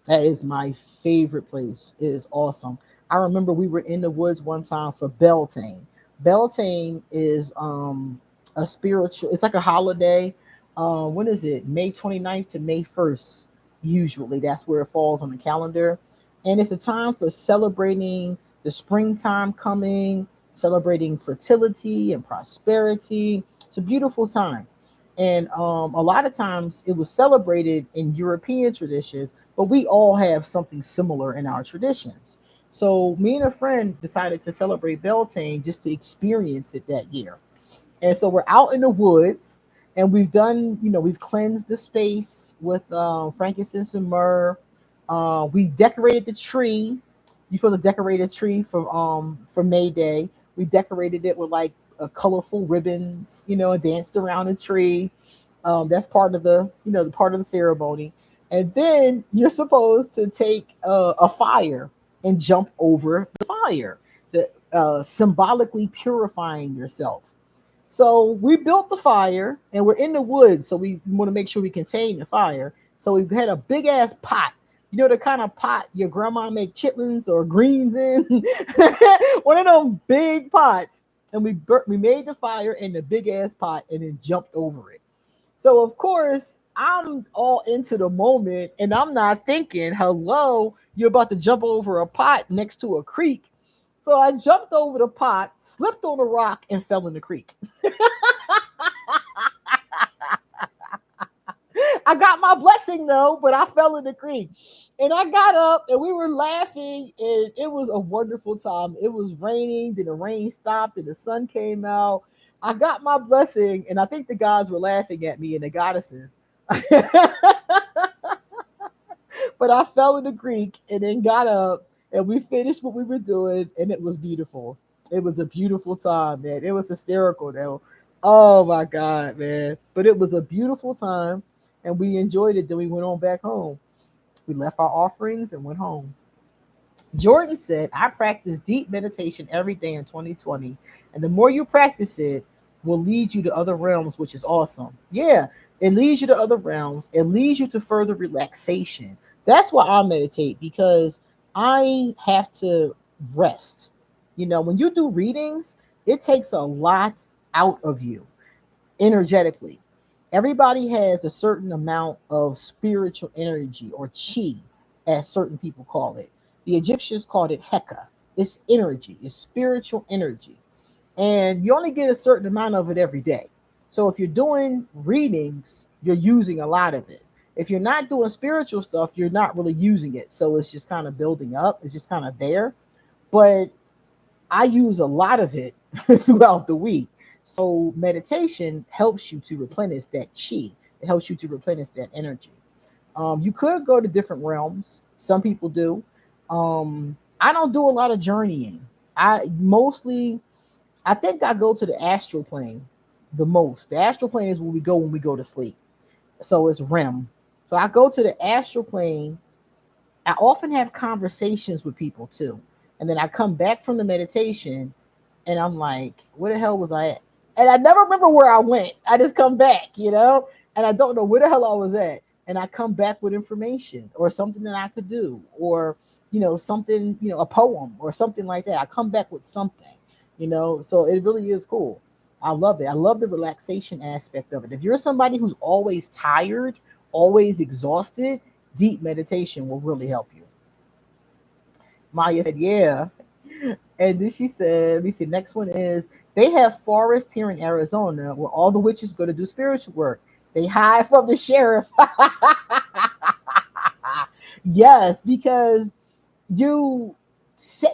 That is my favorite place. It is awesome. I remember we were in the woods one time for Beltane. Beltane is a spiritual. It's like a holiday. When is it? May 29th to May 1st. Usually, that's where it falls on the calendar, and it's a time for celebrating the springtime coming, celebrating fertility and prosperity. It's a beautiful time. And a lot of times it was celebrated in European traditions, but we all have something similar in our traditions. So me and a friend decided to celebrate Beltane just to experience it that year. And so we're out in the woods and we've done, we've cleansed the space with frankincense and myrrh. We decorated the tree. You're supposed to decorate a tree for May Day. We decorated it with like colorful ribbons, and danced around the tree. That's part of the part of the ceremony. And then you're supposed to take a fire and jump over the fire, symbolically purifying yourself. So we built the fire and we're in the woods. So we want to make sure we contain the fire. So we had a big ass pot. You know the kind of pot your grandma make chitlins or greens in? One of them big pots. And we made the fire in the big ass pot and then jumped over it. So of course, I'm all into the moment and I'm not thinking, hello, you're about to jump over a pot next to a creek. So I jumped over the pot, slipped on a rock, and fell in the creek. I got my blessing though, but I fell in the creek. And I got up and we were laughing and it was a wonderful time. It was raining, then the rain stopped and the sun came out. I got my blessing and I think the gods were laughing at me and the goddesses. But I fell in the creek and then got up and we finished what we were doing and it was beautiful. It was a beautiful time, man. It was hysterical though. Oh my god, man. But it was a beautiful time and we enjoyed it. Then we went on back home. We left our offerings and went home. Jordan said, I practice deep meditation every day in 2020. And the more you practice it, will lead you to other realms, which is awesome. Yeah, it leads you to other realms. It leads you to further relaxation. That's why I meditate because I have to rest. When you do readings, it takes a lot out of you energetically. Everybody has a certain amount of spiritual energy or chi, as certain people call it. The Egyptians called it Heka. It's energy, it's spiritual energy. And you only get a certain amount of it every day. So if you're doing readings, you're using a lot of it. If you're not doing spiritual stuff, you're not really using it. So it's just kind of building up, it's just kind of there. But I use a lot of it throughout the week. So meditation helps you to replenish that chi. It helps you to replenish that energy. You could go to different realms. Some people do. I don't do a lot of journeying. I think I go to the astral plane the most. The astral plane is where we go when we go to sleep. So it's REM. So I go to the astral plane I often have conversations with people too. And then I come back from the meditation and I'm like, where the hell was I at? And I never remember where I went. I just come back, and I don't know where the hell I was at. And I come back with information or something that I could do, or, something, a poem or something like that. I come back with something, so it really is cool. I love it. I love the relaxation aspect of it. If you're somebody who's always tired, always exhausted, deep meditation will really help you. Maya said, yeah. And then she said, let me see, next one is they have forests here in Arizona where all the witches go to do spiritual work. They hide from the sheriff. Yes, because you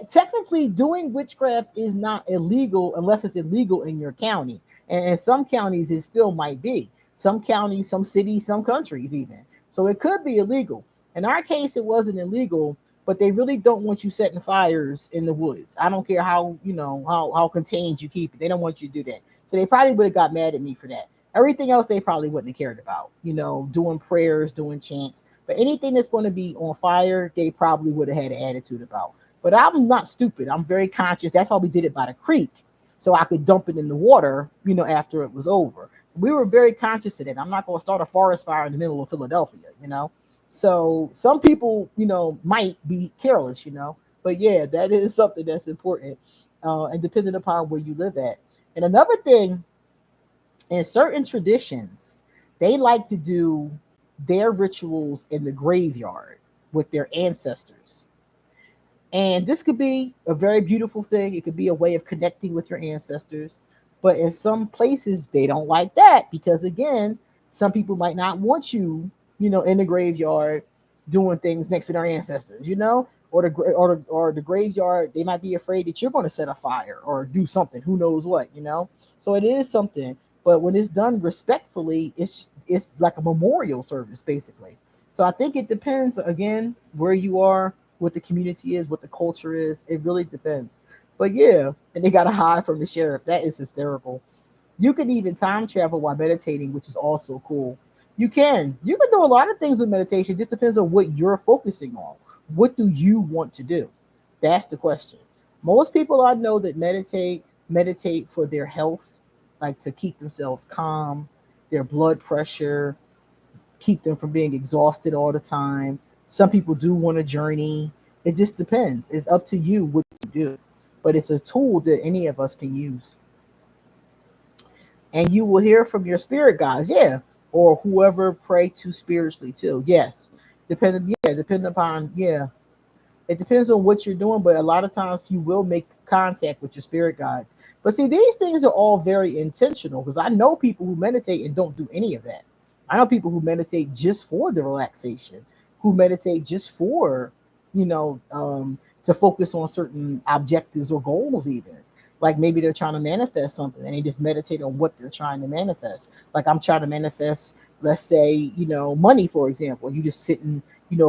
technically doing witchcraft is not illegal unless it's illegal in your county. And in some counties, it still might be. Some counties, some cities, some countries, even. So it could be illegal. In our case, it wasn't illegal, but they really don't want you setting fires in the woods. I don't care how how contained you keep it. They don't want you to do that. So they probably would have got mad at me for that. Everything else they probably wouldn't have cared about. Doing prayers, doing chants. But anything that's going to be on fire, they probably would have had an attitude about. But I'm not stupid. I'm very conscious. That's why we did it by the creek, so I could dump it in the water, after it was over. We were very conscious of it. I'm not going to start a forest fire in the middle of Philadelphia. So some people, might be careless. But yeah, that is something that's important, and depending upon where you live at. And another thing, in certain traditions, they like to do their rituals in the graveyard with their ancestors. And this could be a very beautiful thing. It could be a way of connecting with your ancestors. But in some places, they don't like that because, again, some people might not want you, in the graveyard doing things next to their ancestors. Or the graveyard, they might be afraid that you're going to set a fire or do something, who knows what. So it is something, but when it's done respectfully, it's like a memorial service basically. So I think it depends again where you are, what the community is, what the culture is. It really depends. But yeah, and they gotta hide from the sheriff. That is hysterical. You can even time travel while meditating, which is also cool. You can. You can do a lot of things with meditation. It just depends on what you're focusing on. What do you want to do? That's the question. Most people I know that meditate for their health, like to keep themselves calm, their blood pressure, keep them from being exhausted all the time. Some people do want to journey. It just depends. It's up to you what you do. But it's a tool that any of us can use. And you will hear from your spirit guides, yeah, or whoever pray to spiritually too. Yes. Depending upon, yeah. It depends on what you're doing, but a lot of times you will make contact with your spirit guides. But see, these things are all very intentional because I know people who meditate and don't do any of that. I know people who meditate just for the relaxation, who meditate just for, to focus on certain objectives or goals, even. Like maybe they're trying to manifest something and they just meditate on what they're trying to manifest. Like I'm trying to manifest, let's say, money, for example. You just sit and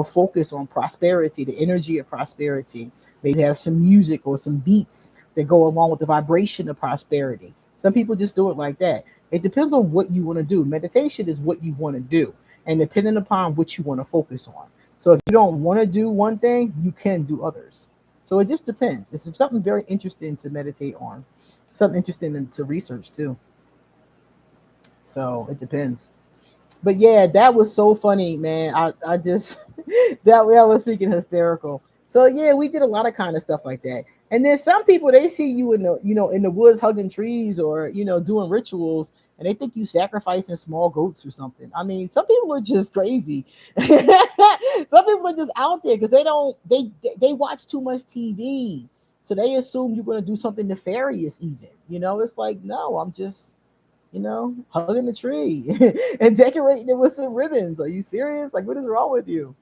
focus on prosperity, the energy of prosperity. Maybe have some music or some beats that go along with the vibration of prosperity. Some people just do it like that. It depends on what you want to do. Meditation is what you want to do, and depending upon what you want to focus on. So if you don't want to do one thing, you can do others. So it just depends. It's something very interesting to meditate on, something interesting to research too. So it depends. But yeah, that was so funny, man. I just that was freaking hysterical. So yeah, we did a lot of kind of stuff like that. And then some people they see you in the in the woods hugging trees or doing rituals, and they think you sacrificing small goats or something. I mean, some people are just crazy. Some people are just out there because they watch too much TV, so they assume you're going to do something nefarious. Even it's like no, I'm just hugging the tree and decorating it with some ribbons. Are you serious? Like, what is wrong with you?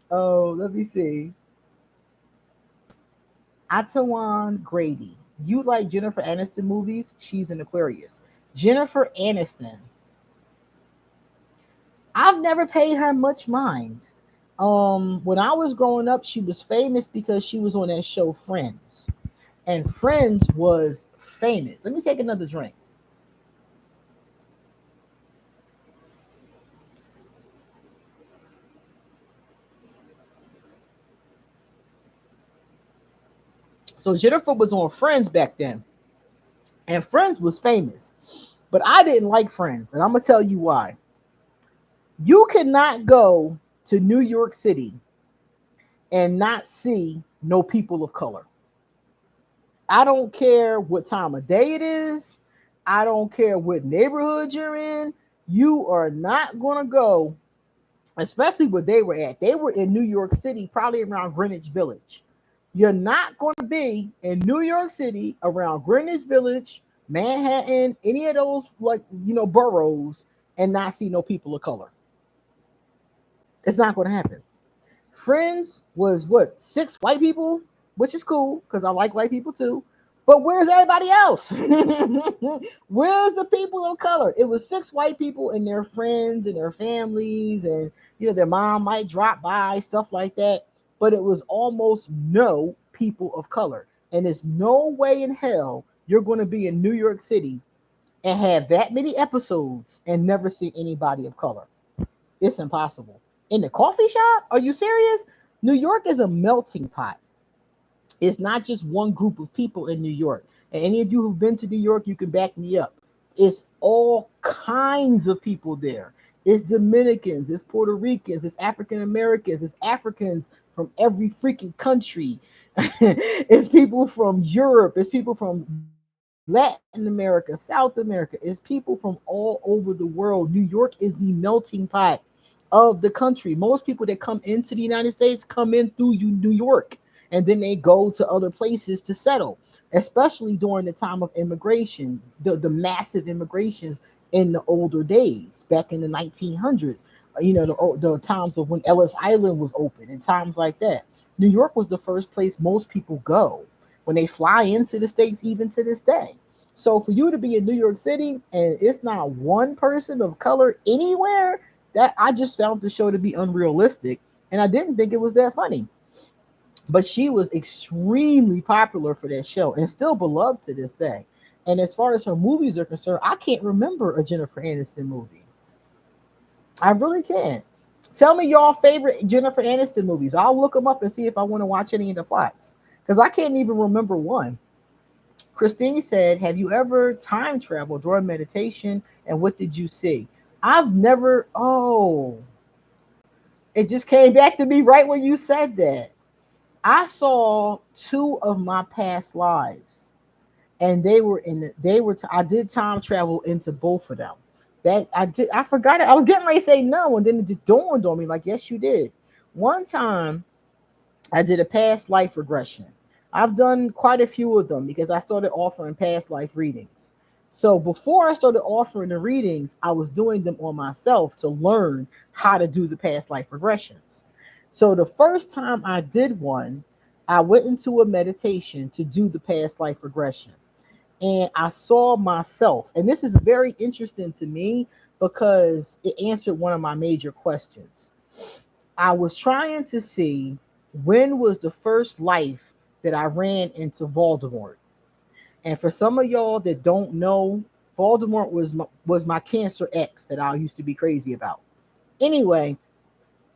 Oh, let me see. Atawan Grady. You like Jennifer Aniston movies? She's an Aquarius. Jennifer Aniston. I've never paid her much mind. When I was growing up, she was famous because she was on that show Friends. And Friends was famous. Let me take another drink. So Jennifer was on Friends back then, and Friends was famous. But I didn't like Friends, and I'm gonna tell you why. You cannot go to New York City and not see no people of color. I don't care what time of day it is. I don't care what neighborhood you're in. You are not going to go, especially where they were at. They were in New York City, probably around Greenwich Village. You're not going to be in New York City around Greenwich Village, Manhattan, any of those like boroughs, and not see no people of color. It's not going to happen. Friends was what, six white people, which is cool because I like white people too. But where's everybody else? Where's the people of color? It was six white people and their friends and their families, and their mom might drop by, stuff like that. But it was almost no people of color. And there's no way in hell you're going to be in New York City and have that many episodes and never see anybody of color. It's impossible. In the coffee shop? Are you serious? New York is a melting pot. It's not just one group of people in New York. And any of you who've been to New York, you can back me up. It's all kinds of people there. It's Dominicans, it's Puerto Ricans, it's African Americans, it's Africans from every freaking country. It's people from Europe, it's people from Latin America, South America, it's people from all over the world. New York is the melting pot of the country. Most people that come into the United States come in through New York, and then they go to other places to settle, especially during the time of immigration, the massive immigrations in the older days, back in the 1900s, the times of when Ellis Island was open and times like that. New York was the first place most people go when they fly into the States, even to this day. So for you to be in New York City and it's not one person of color anywhere, that I just found the show to be unrealistic, and I didn't think it was that funny. But she was extremely popular for that show and still beloved to this day. And as far as her movies are concerned, I can't remember a Jennifer Aniston movie. I really can't. Tell me your favorite Jennifer Aniston movies. I'll look them up and see if I want to watch any of the plots because I can't even remember one. Christine said, "Have you ever time traveled during meditation, and what did you see?" I've never. Oh, it just came back to me right when you said that. I saw two of my past lives, and I did time travel into both of them. That I did. I forgot it. I was getting ready to say no, and then it just dawned on me like, yes, you did. One time, I did a past life regression. I've done quite a few of them because I started offering past life readings. So before I started offering the readings, I was doing them on myself to learn how to do the past life regressions. So the first time I did one, I went into a meditation to do the past life regression. And I saw myself. And this is very interesting to me because it answered one of my major questions. I was trying to see when was the first life that I ran into Voldemort. And for some of y'all that don't know, Voldemort was my cancer ex that I used to be crazy about. Anyway,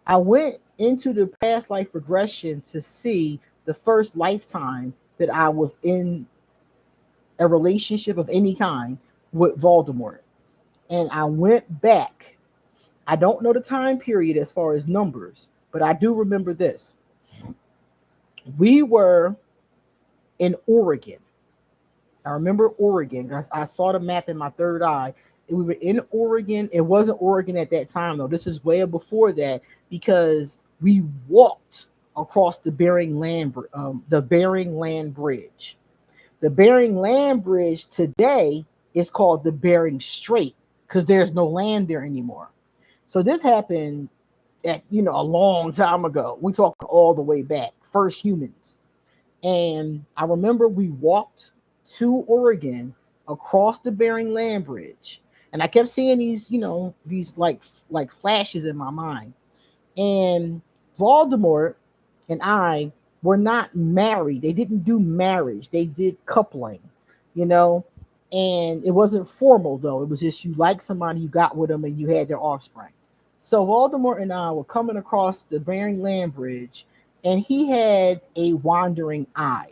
I went into the past life regression to see the first lifetime that I was in a relationship of any kind with Voldemort. And I went back. I don't know the time period as far as numbers, but I do remember this. We were in Oregon. I remember Oregon. I saw the map in my third eye. We were in Oregon. It wasn't Oregon at that time, though. This is way before that because we walked across the Bering Land Bridge. The Bering Land Bridge today is called the Bering Strait because there's no land there anymore. So this happened at a long time ago. We talk all the way back, first humans. And I remember we walked to Oregon across the Bering Land Bridge. And I kept seeing these like flashes in my mind. And Voldemort and I were not married. They didn't do marriage. They did coupling, you know. And it wasn't formal though. It was just you like somebody, you got with them, and you had their offspring. So Voldemort and I were coming across the Bering Land Bridge, and he had a wandering eye.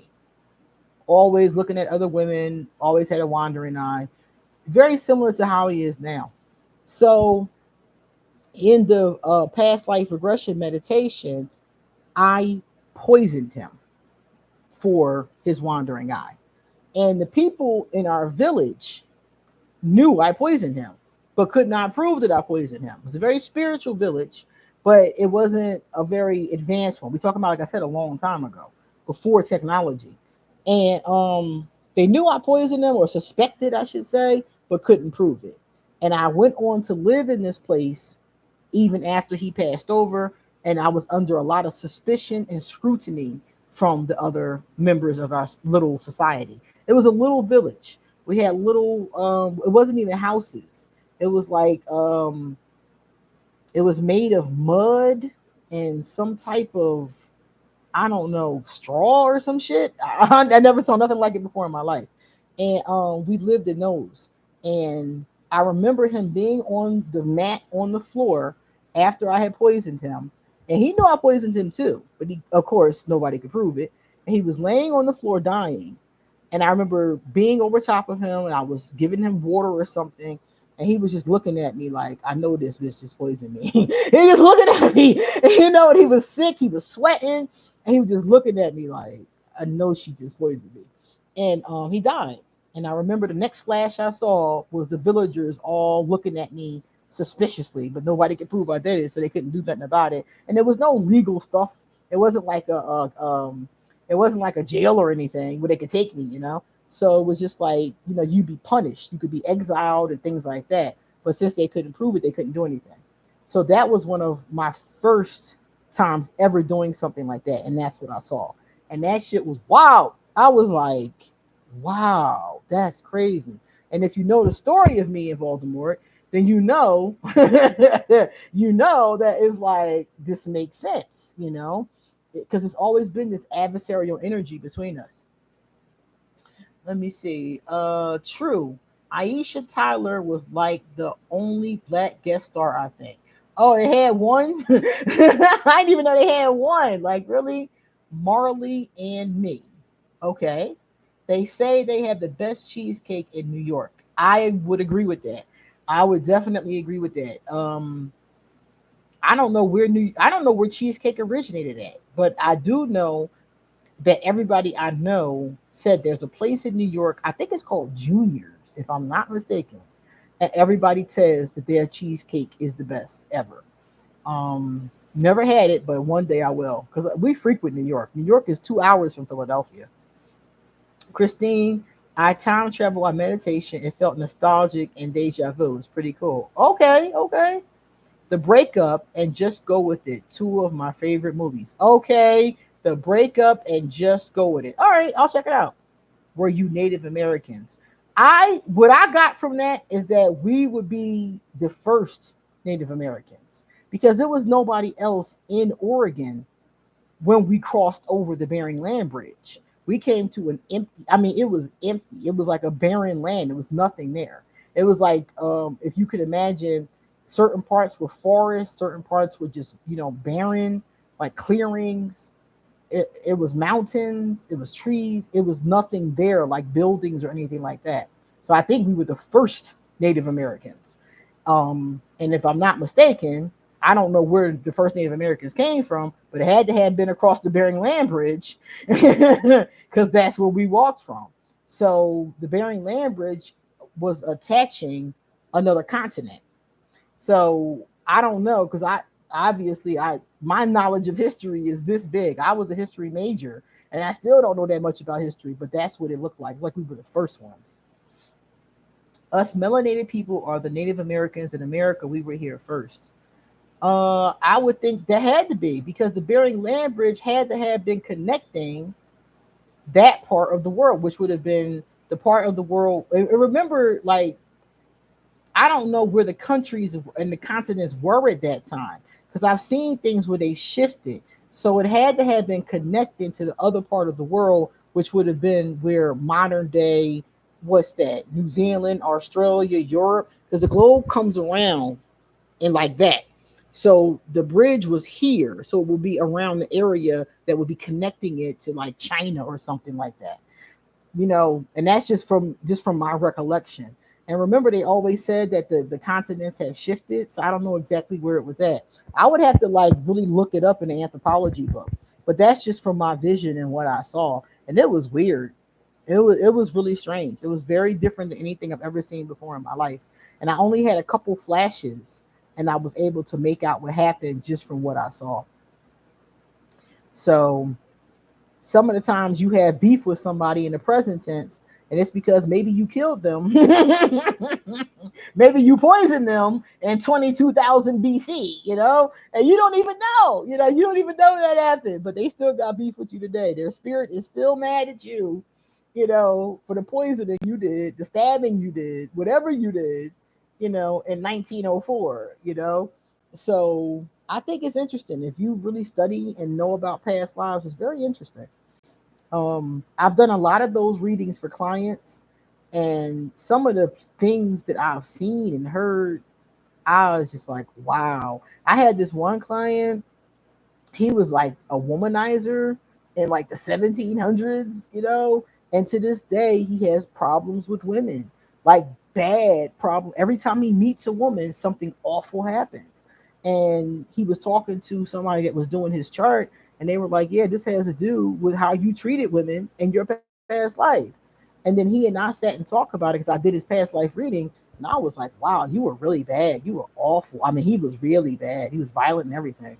always looking at other women, always had a wandering eye, very similar to how he is now. So in the past life regression meditation, I poisoned him for his wandering eye. And the people in our village knew I poisoned him, but could not prove that I poisoned him. It was a very spiritual village, but it wasn't a very advanced one. We're talking about, like I said, a long time ago, before technology. And they knew I poisoned them, or suspected, I should say, but couldn't prove it. And I went on to live in this place even after he passed over, and I was under a lot of suspicion and scrutiny from the other members of our little society. It was a little village. We had little it wasn't even houses. It was like it was made of mud and some type of, I don't know, straw or some shit. I never saw nothing like it before in my life. And we lived in those. And I remember him being on the mat on the floor after I had poisoned him. And he knew I poisoned him too. But he, of course, nobody could prove it. And he was laying on the floor dying. And I remember being over top of him and I was giving him water or something. And he was just looking at me like, I know this bitch just poisoned me. He was looking at me, and he was sick, he was sweating, and he was just looking at me like, I know she just poisoned me. And he died. And I remember the next flash I saw was the villagers all looking at me suspiciously, but nobody could prove I did it, so they couldn't do nothing about it. And there was no legal stuff. It wasn't like it wasn't like a jail or anything where they could take me, you know. So it was just like, you'd be punished, you could be exiled and things like that. But since they couldn't prove it, they couldn't do anything. So that was one of my first times ever doing something like that, and that's what I saw. And that shit was wild. I was like, wow, that's crazy. And if you know the story of me in Voldemort, then you know you know that it's like this makes sense, because it's always been this adversarial energy between us. Let me see. True. Aisha Tyler was like the only black guest star, I think. Oh, they had one? I didn't even know they had one. Like, really? Marley and me. Okay. They say they have the best cheesecake in New York. I would agree with that. I would definitely agree with that. I don't know where cheesecake originated at, but I do know that everybody I know said there's a place in New York. I think it's called Juniors, if I'm not mistaken. And everybody says that their cheesecake is the best ever. Never had it, but one day I will, because we frequent New York. New York is 2 hours from Philadelphia. Christine, I time travel on meditation. It felt nostalgic and deja vu. It's pretty cool. Okay, okay. The Breakup and Just Go With It. Two of my favorite movies. Okay, The Breakup and Just Go With It. All right, I'll check it out. Were you Native Americans? What I got from that is that we would be the first Native Americans, because there was nobody else in Oregon when we crossed over the Bering Land Bridge. We came to an empty, I mean, it was empty. It was like a barren land. There was nothing there. It was like, if you could imagine, certain parts were forest, certain parts were just, barren, like clearings. It was mountains, it was trees, it was nothing there like buildings or anything like that. So I think we were the first Native Americans. And if I'm not mistaken, I don't know where the first Native Americans came from, but it had to have been across the Bering Land Bridge because that's where we walked from. So the Bering Land Bridge was attaching another continent. So I don't know, because I my knowledge of history is this big. I was a history major, and I still don't know that much about history, but that's what it looked like. Like we were the first ones. Us melanated people are the Native Americans in America. We were here first. I would think that had to be, because the Bering Land Bridge had to have been connecting that part of the world, which would have been the part of the world. And remember, like, I don't know where the countries and the continents were at that time, because I've seen things where they shifted. So it had to have been connecting to the other part of the world, which would have been where modern day, what's that, New Zealand, Australia, Europe, because the globe comes around and like that. So the bridge was here. So it would be around the area that would be connecting it to like China or something like that. And that's just from my recollection. And remember, they always said that the continents have shifted, so I don't know exactly where it was at. I would have to like really look it up in the anthropology book, but that's just from my vision and what I saw, and it was weird. It was really strange. It was very different than anything I've ever seen before in my life, and I only had a couple flashes, and I was able to make out what happened just from what I saw. So some of the times you have beef with somebody in the present tense, and it's because maybe you killed them. Maybe you poisoned them in 22,000 BC, and you don't even know. You don't even know that happened, but they still got beef with you today. Their spirit is still mad at you, for the poisoning you did, the stabbing you did, whatever you did, in 1904, So I think it's interesting. If you really study and know about past lives, it's very interesting. I've done a lot of those readings for clients, and some of the things that I've seen and heard, I was just like, wow. I had this one client, he was like a womanizer in like the 1700s, and to this day, he has problems with women, like bad problem. Every time he meets a woman, something awful happens. And he was talking to somebody that was doing his chart, and they were like, yeah, this has to do with how you treated women in your past life. And then he and I sat and talked about it because I did his past life reading. And I was like, wow, you were really bad. You were awful. I mean, he was really bad. He was violent and everything.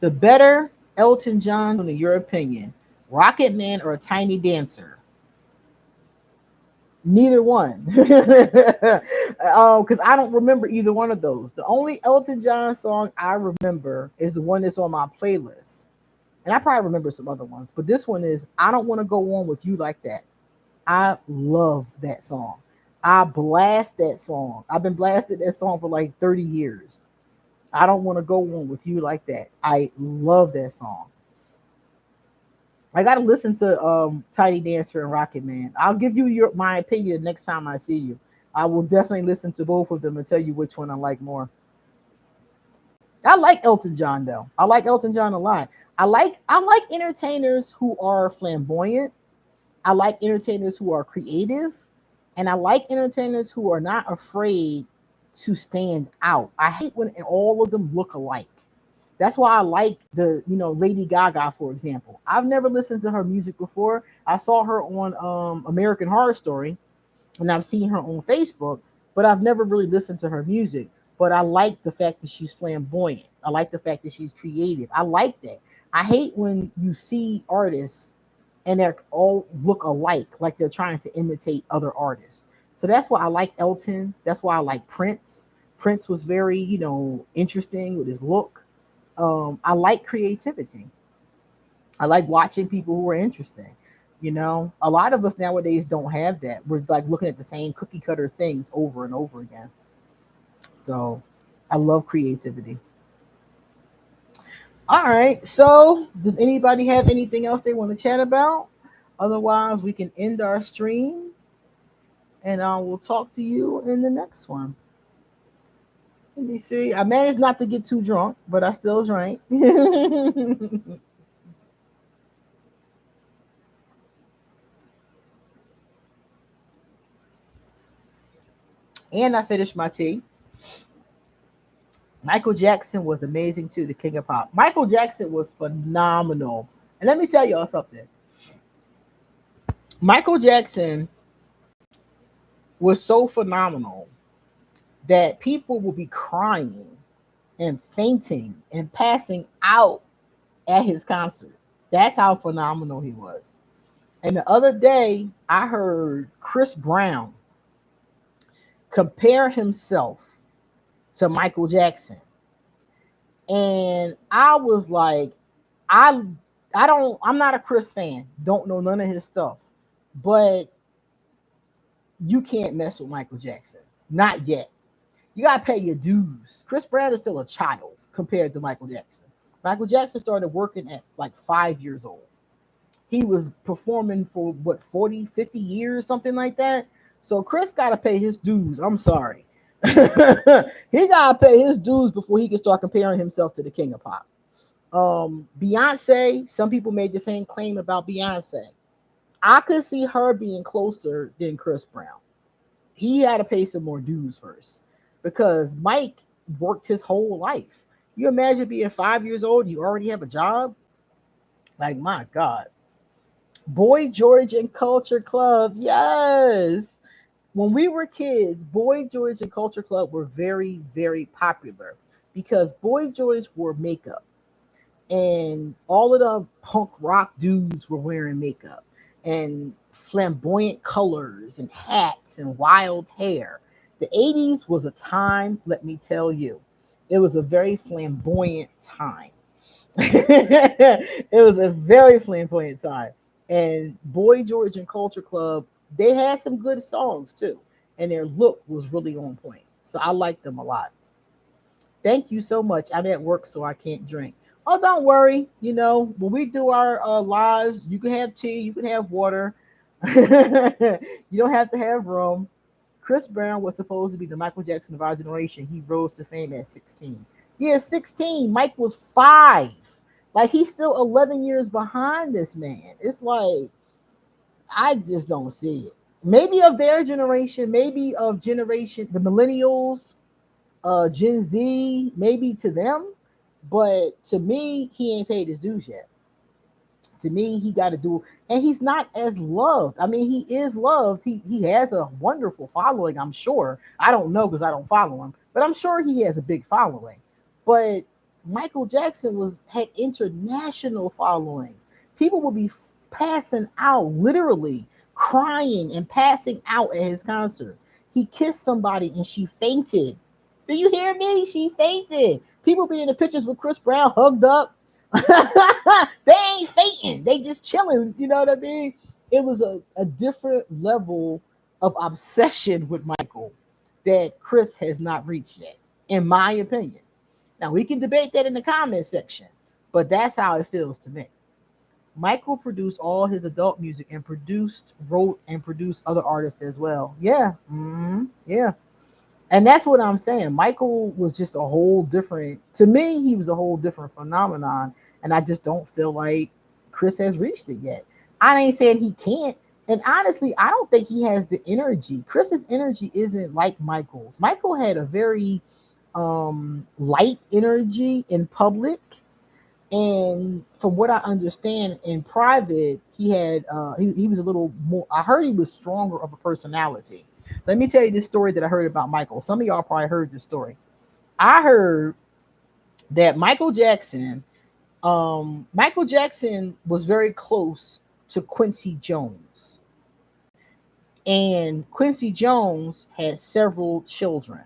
The better Elton John, in your opinion, Rocket Man or Tiny Dancer? Neither one. Because I don't remember either one of those. The only Elton John song I remember is the one that's on my playlist. And I probably remember some other ones, but this one is I Don't Want to Go On With You Like That. I love that song. I blast that song. I've been blasted that song for like 30 years. I Don't Want to Go On With You Like That. I love that song. I gotta listen to Tiny Dancer and Rocket Man. I'll give you my opinion next time I see you. I will definitely listen to both of them and tell you which one I like more. I like Elton John though. I like Elton John a lot. I like entertainers who are flamboyant. I like entertainers who are creative, and I like entertainers who are not afraid to stand out. I hate when all of them look alike. That's why I like Lady Gaga, for example. I've never listened to her music before. I saw her on American Horror Story, and I've seen her on Facebook, but I've never really listened to her music. But I like the fact that she's flamboyant. I like the fact that she's creative. I like that. I hate when you see artists and they all look alike, like they're trying to imitate other artists. So that's why I like Elton. That's why I like Prince. Prince was very, interesting with his look. I like creativity. I like watching people who are interesting. A lot of us nowadays don't have that. We're like looking at the same cookie cutter things over and over again. So I love creativity. All right. So does anybody have anything else they want to chat about? Otherwise, we can end our stream and I will talk to you in the next one. Let me see. I managed not to get too drunk, but I still drank. And I finished my tea. Michael Jackson was amazing too, the king of pop. Michael Jackson was phenomenal. And let me tell y'all something. Michael Jackson was so phenomenal that people will be crying and fainting and passing out at his concert. That's how phenomenal he was. And the other day, I heard Chris Brown compare himself to Michael Jackson. And I was like, I I'm not a Chris fan. Don't know none of his stuff. But you can't mess with Michael Jackson. Not yet. You gotta pay your dues. Chris Brown is still a child compared to Michael Jackson. Michael Jackson started working at like 5 years old. He was performing for what 40, 50 years, something like that. So Chris gotta pay his dues. I'm sorry. He gotta pay his dues before he can start comparing himself to the king of pop. Beyonce, some people made the same claim about Beyonce. I could see her being closer than Chris Brown. He had to pay some more dues first because Mike worked his whole life. You imagine being 5 years old, you already have a job? Like, my God. Boy George and Culture Club. Yes. When we were kids, Boy George and Culture Club were very, very popular because Boy George wore makeup and all of the punk rock dudes were wearing makeup and flamboyant colors and hats and wild hair. The 80s was a time, let me tell you, it was a very flamboyant time. It was a very flamboyant time. And Boy George and Culture Club, they had some good songs too. And their look was really on point. So I liked them a lot. Thank you so much. I'm at work, so I can't drink. Oh, don't worry. You know, when we do our lives, you can have tea, you can have water. You don't have to have rum. Chris Brown was supposed to be the Michael Jackson of our generation. He rose to fame at 16. Yeah, 16. Mike was 5. Like, he's still 11 years behind this man. It's like, I just don't see it. Maybe of their generation, maybe of generation, the millennials, Gen Z, maybe to them, but to me, he ain't paid his dues yet. To me, he got to do, and he's not as loved. I mean, he is loved. He has a wonderful following. I'm sure. I don't know because I don't follow him, but I'm sure he has a big following. But Michael Jackson was had international followings. People would be passing out, literally crying and passing out at his concert. He kissed somebody and she fainted. Do you hear me? She fainted. People be in the pictures with Chris Brown hugged up. They ain't fainting. They just chilling. You know what I mean? It was a different level of obsession with Michael that Chris has not reached yet, in my opinion. Now we can debate that in the comment section, but that's how it feels to me. Michael produced all his adult music and wrote, and produced other artists as well. Yeah, yeah. And that's what I'm saying. Michael was just a whole different, to me, he was a whole different phenomenon. And I just don't feel like Chris has reached it yet. I ain't saying he can't. And honestly, I don't think he has the energy. Chris's energy isn't like Michael's. Michael had a very light energy in public. And from what I understand, in private, he was a little more. I heard he was stronger of a personality. Let me tell you this story that I heard about Michael. Some of y'all probably heard this story. I heard that Michael Jackson was very close to Quincy Jones, and Quincy Jones had several children,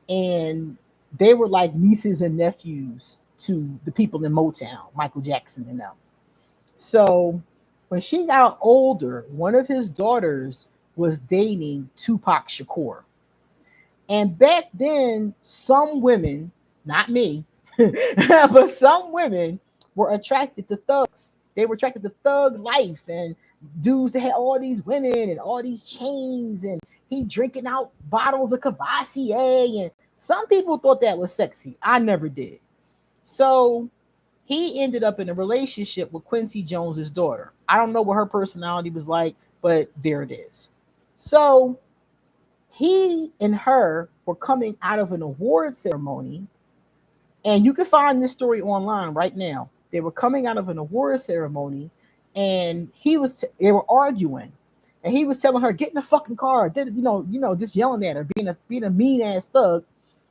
and they were like nieces and nephews to the people in Motown, Michael Jackson and them. So when she got older, one of his daughters was dating Tupac Shakur. And back then, some women, not me, but some women were attracted to thugs. They were attracted to thug life and dudes that had all these women and all these chains and he drinking out bottles of Cavassier. And some people thought that was sexy. I never did. So he ended up in a relationship with Quincy Jones's daughter. I don't know what her personality was like, but there it is. So he and her were coming out of an award ceremony, and you can find this story online right now. They were coming out of an award ceremony, and they were arguing, and he was telling her, "Get in the fucking car." Just yelling at her, being a mean ass thug,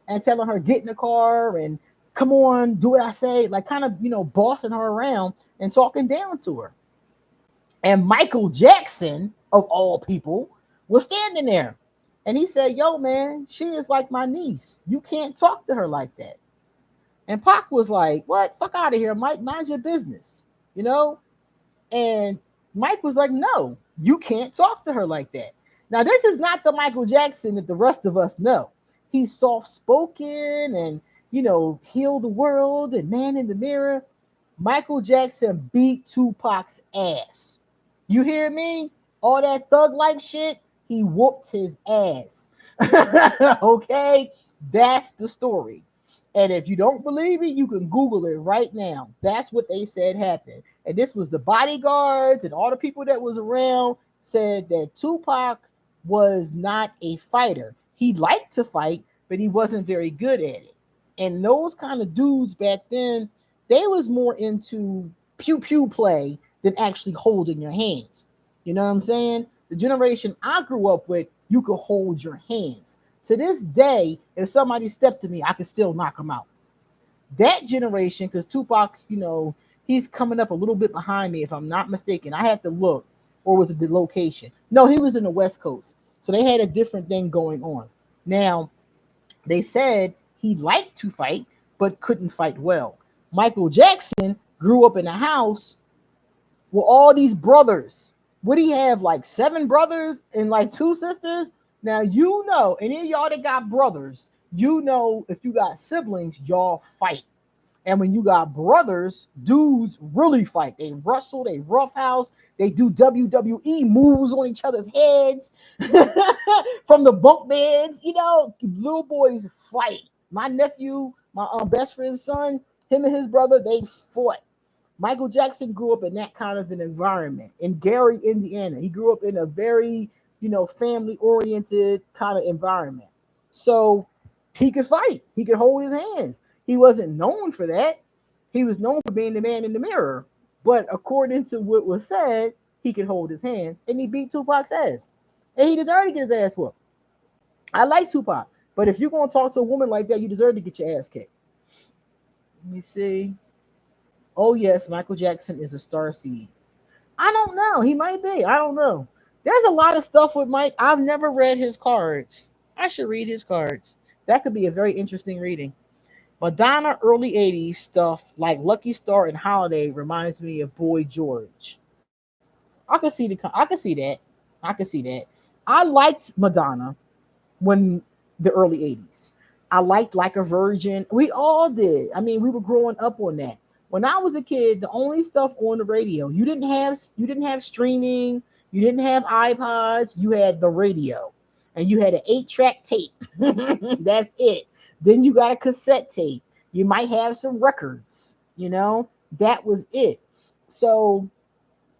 and telling her, "Get in the car and come on, do what I say," like kind of bossing her around and talking down to her. And Michael Jackson, of all people, was standing there. And he said, "Yo, man, she is like my niece. You can't talk to her like that." And Pac was like, "What? Fuck out of here, Mike. Mind your business." You know? And Mike was like, "No, you can't talk to her like that." Now, this is not the Michael Jackson that the rest of us know. He's soft spoken and, heal the world and man in the mirror. Michael Jackson beat Tupac's ass. You hear me? All that thug life shit, he whooped his ass. Okay? That's the story. And if you don't believe me, you can Google it right now. That's what they said happened. And this was the bodyguards and all the people that was around said that Tupac was not a fighter. He liked to fight, but he wasn't very good at it. And those kind of dudes back then, they was more into pew pew play than actually holding your hands. You know what I'm saying? The generation I grew up with, you could hold your hands. To this day, if somebody stepped to me, I could still knock them out. That generation, because Tupac's, he's coming up a little bit behind me, if I'm not mistaken. I have to look, or was it the location? No, he was in the West Coast, so they had a different thing going on. Now, they said he liked to fight, but couldn't fight well. Michael Jackson grew up in a house with all these brothers. Would he have like seven brothers and like two sisters? Now, any of y'all that got brothers, if you got siblings, y'all fight. And when you got brothers, dudes really fight. They wrestle, they roughhouse, they do WWE moves on each other's heads from the bunk beds. Little boys fight. My nephew, my best friend's son, him and his brother, they fought. Michael Jackson grew up in that kind of an environment in Gary, Indiana. He grew up in a very, family oriented kind of environment. So he could fight, he could hold his hands. He wasn't known for that. He was known for being the man in the mirror. But according to what was said, he could hold his hands and he beat Tupac's ass. And he deserved to get his ass whooped. I like Tupac, but if you're going to talk to a woman like that, you deserve to get your ass kicked. Let me see. Oh, yes, Michael Jackson is a star seed. I don't know. He might be. I don't know. There's a lot of stuff with Mike. I've never read his cards. I should read his cards. That could be a very interesting reading. Madonna early 80s stuff like Lucky Star and Holiday reminds me of Boy George. I can see that. I can see that. I liked Madonna when the early 80s. I liked Like a Virgin. We all did. I mean, we were growing up on that. When I was a kid, the only stuff on the radio, you didn't have streaming, you didn't have iPods, you had the radio. And you had an 8-track tape. That's it. Then you got a cassette tape. You might have some records. That was it. So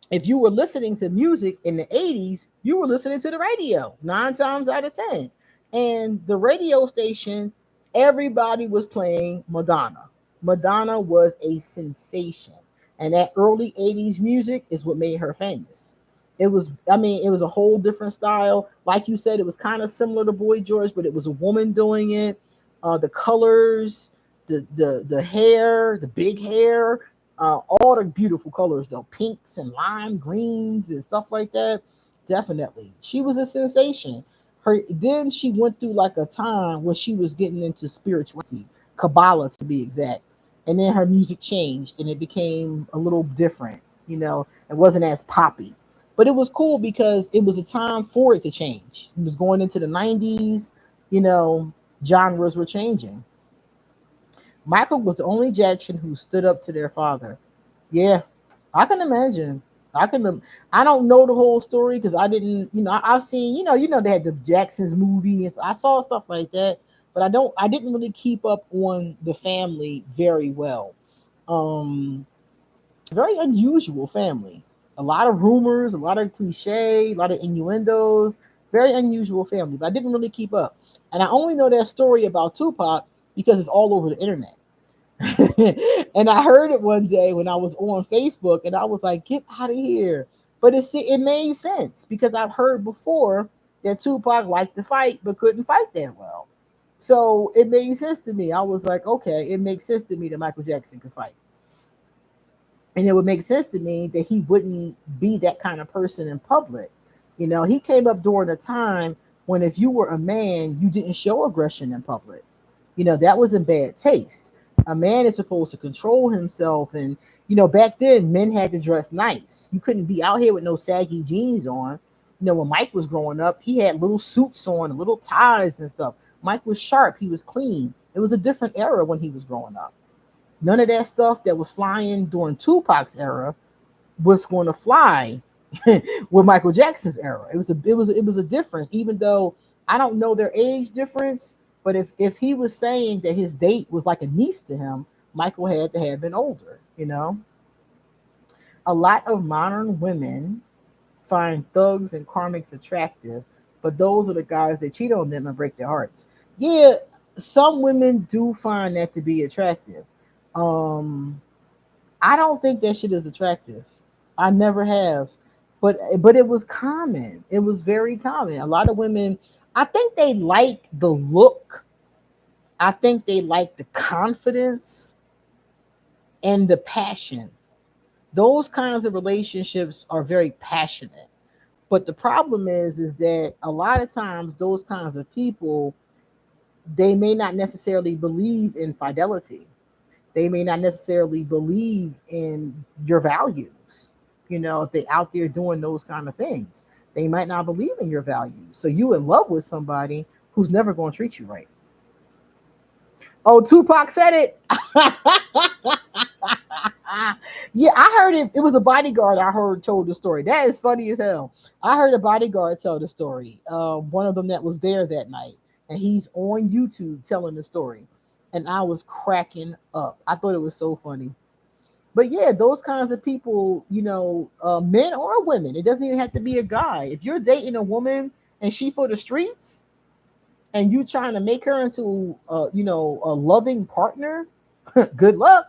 if you were listening to music in the 80s, you were listening to the radio 9 times out of 10. And the radio station, everybody was playing Madonna. Madonna was a sensation. And that early 80s music is what made her famous. It was a whole different style. Like you said, it was kind of similar to Boy George, but it was a woman doing it. The colors, the hair, the big hair, all the beautiful colors though, pinks and lime greens and stuff like that. Definitely, she was a sensation. Then she went through like a time where she was getting into spirituality, Kabbalah to be exact, and then her music changed and it became a little different. It wasn't as poppy, but it was cool because it was a time for it to change. It was going into the 90s. You know, Genres were changing. Michael was the only Jackson who stood up to their father. Yeah, I can imagine. I can. I don't know the whole story because I didn't. I've seen. They had the Jacksons movie, and so I saw stuff like that. But I don't. I didn't really keep up on the family very well. Um, Very unusual family. A lot of rumors, a lot of cliche, a lot of innuendos. Very unusual family. But I didn't really keep up, and I only know that story about Tupac because it's all over the internet. And I heard it one day when I was on Facebook, and I was like, "Get out of here!" But it made sense because I've heard before that Tupac liked to fight but couldn't fight that well. So it made sense to me. I was like, "Okay, it makes sense to me that Michael Jackson could fight." And it would make sense to me that he wouldn't be that kind of person in public. He came up during a time when if you were a man, you didn't show aggression in public. That was in bad taste. A man is supposed to control himself. And, back then, men had to dress nice. You couldn't be out here with no saggy jeans on. When Mike was growing up, he had little suits on and little ties and stuff. Mike was sharp. He was clean. It was a different era when he was growing up. None of that stuff that was flying during Tupac's era was going to fly with Michael Jackson's era. It was a difference, even though I don't know their age difference. But if he was saying that his date was like a niece to him, Michael had to have been older. A lot of modern women find thugs and karmics attractive, but those are the guys that cheat on them and break their hearts. Yeah, some women do find that to be attractive. Um, I don't think that shit is attractive. I never have. But it was common. It was very common. A lot of women, I think they like the look. I think they like the confidence and the passion. Those kinds of relationships are very passionate. But the problem is that a lot of times those kinds of people, they may not necessarily believe in fidelity. They may not necessarily believe in your values. If they're out there doing those kind of things, they might not believe in your values. So you in love with somebody who's never going to treat you right. Oh, Tupac said it. Yeah, I heard it. It was a bodyguard I heard told the story. That is funny as hell. I heard a bodyguard tell the story. One of them that was there that night, and he's on YouTube telling the story, and I was cracking up. I thought it was so funny. But yeah, those kinds of people, men or women, it doesn't even have to be a guy. If you're dating a woman and she for the streets, and you trying to make her into, a loving partner, good luck.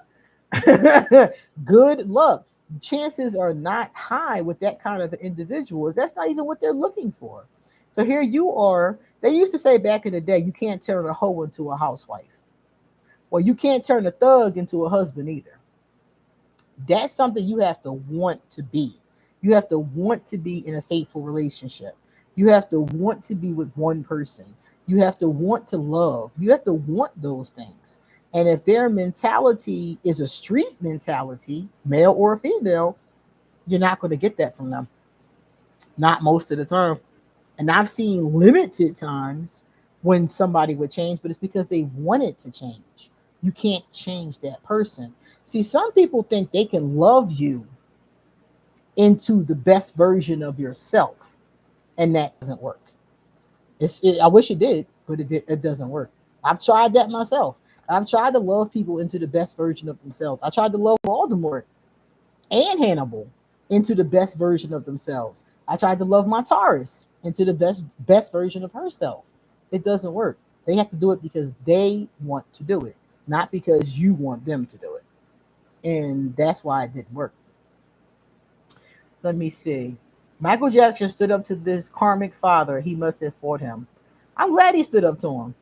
Good luck. Chances are not high with that kind of an individual. That's not even what they're looking for. So here you are. They used to say back in the day, you can't turn a hoe into a housewife. Well, you can't turn a thug into a husband either. That's something you have to want to be. You have to want to be in a faithful relationship. You have to want to be with one person. You have to want to love. You have to want those things. And if their mentality is a street mentality, male or female, you're not going to get that from them. Not most of the time. And I've seen limited times when somebody would change, but it's because they wanted to change. You can't change that person. See, some people think they can love you into the best version of yourself, and that doesn't work. I wish it did, but it doesn't work. I've tried that myself. I've tried to love people into the best version of themselves. I tried to love Voldemort and Hannibal into the best version of themselves. I tried to love my Taurus into the best version of herself. It doesn't work. They have to do it because they want to do it, not because you want them to do it. And that's why it didn't work. Let me see. Michael Jackson stood up to this karmic father. He must have fought him. I'm glad he stood up to him.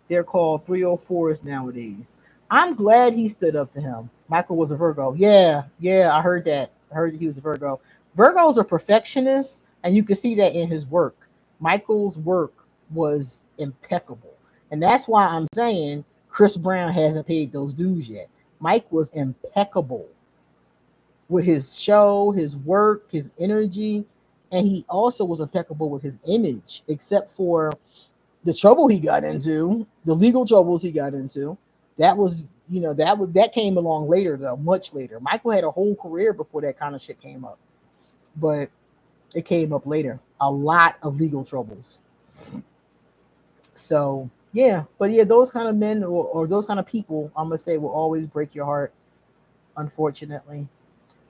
They're called 304s nowadays. I'm glad he stood up to him. Michael was a Virgo. Yeah, yeah, I heard that. I heard that he was a Virgo. Virgos are perfectionists, and you can see that in his work. Michael's work was impeccable. And that's why I'm saying Chris Brown hasn't paid those dues yet. Mike was impeccable with his show, his work, his energy, and he also was impeccable with his image, except for the trouble he got into, the legal troubles he got into. That was, that came along later though, much later. Michael had a whole career before that kind of shit came up, but it came up later. A lot of legal troubles. So yeah, but yeah, those kind of men or those kind of people, I'm gonna say, will always break your heart, unfortunately.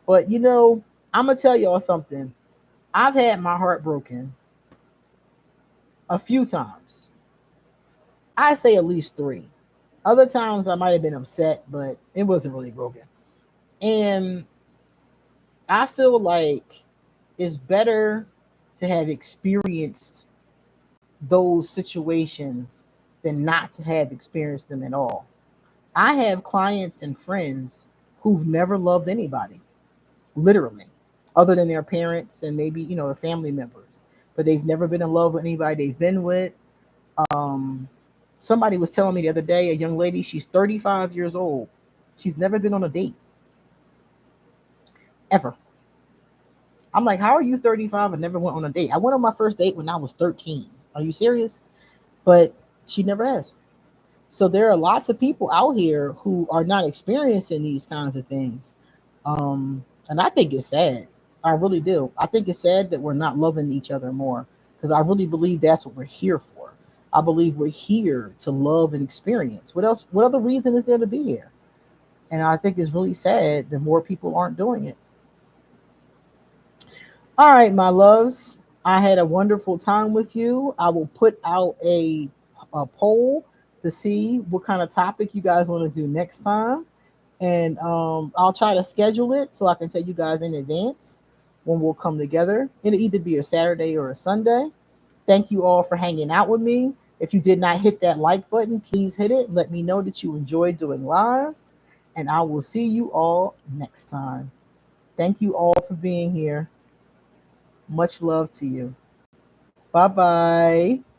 But I'm gonna tell y'all something. I've had my heart broken a few times. I say at least three. Other times I might have been upset, but it wasn't really broken. And I feel like it's better to have experienced those situations than not to have experienced them at all. I have clients and friends who've never loved anybody, literally, other than their parents and maybe, their family members. But they've never been in love with anybody they've been with. Um, Somebody was telling me the other day, a young lady, she's 35 years old. She's never been on a date, ever. I'm like, how are you 35 and never went on a date? I went on my first date when I was 13. Are you serious? But she never has. So there are lots of people out here who are not experiencing these kinds of things. And I think it's sad. I really do. I think it's sad that we're not loving each other more because I really believe that's what we're here for. I believe we're here to love and experience. What else? What other reason is there to be here? And I think it's really sad that more people aren't doing it. All right, my loves. I had a wonderful time with you. I will put out a poll to see what kind of topic you guys want to do next time. And I'll try to schedule it so I can tell you guys in advance when we'll come together. It'll either be a Saturday or a Sunday. Thank you all for hanging out with me. If you did not hit that like button, please hit it. Let me know that you enjoyed doing lives. And I will see you all next time. Thank you all for being here. Much love to you. Bye bye.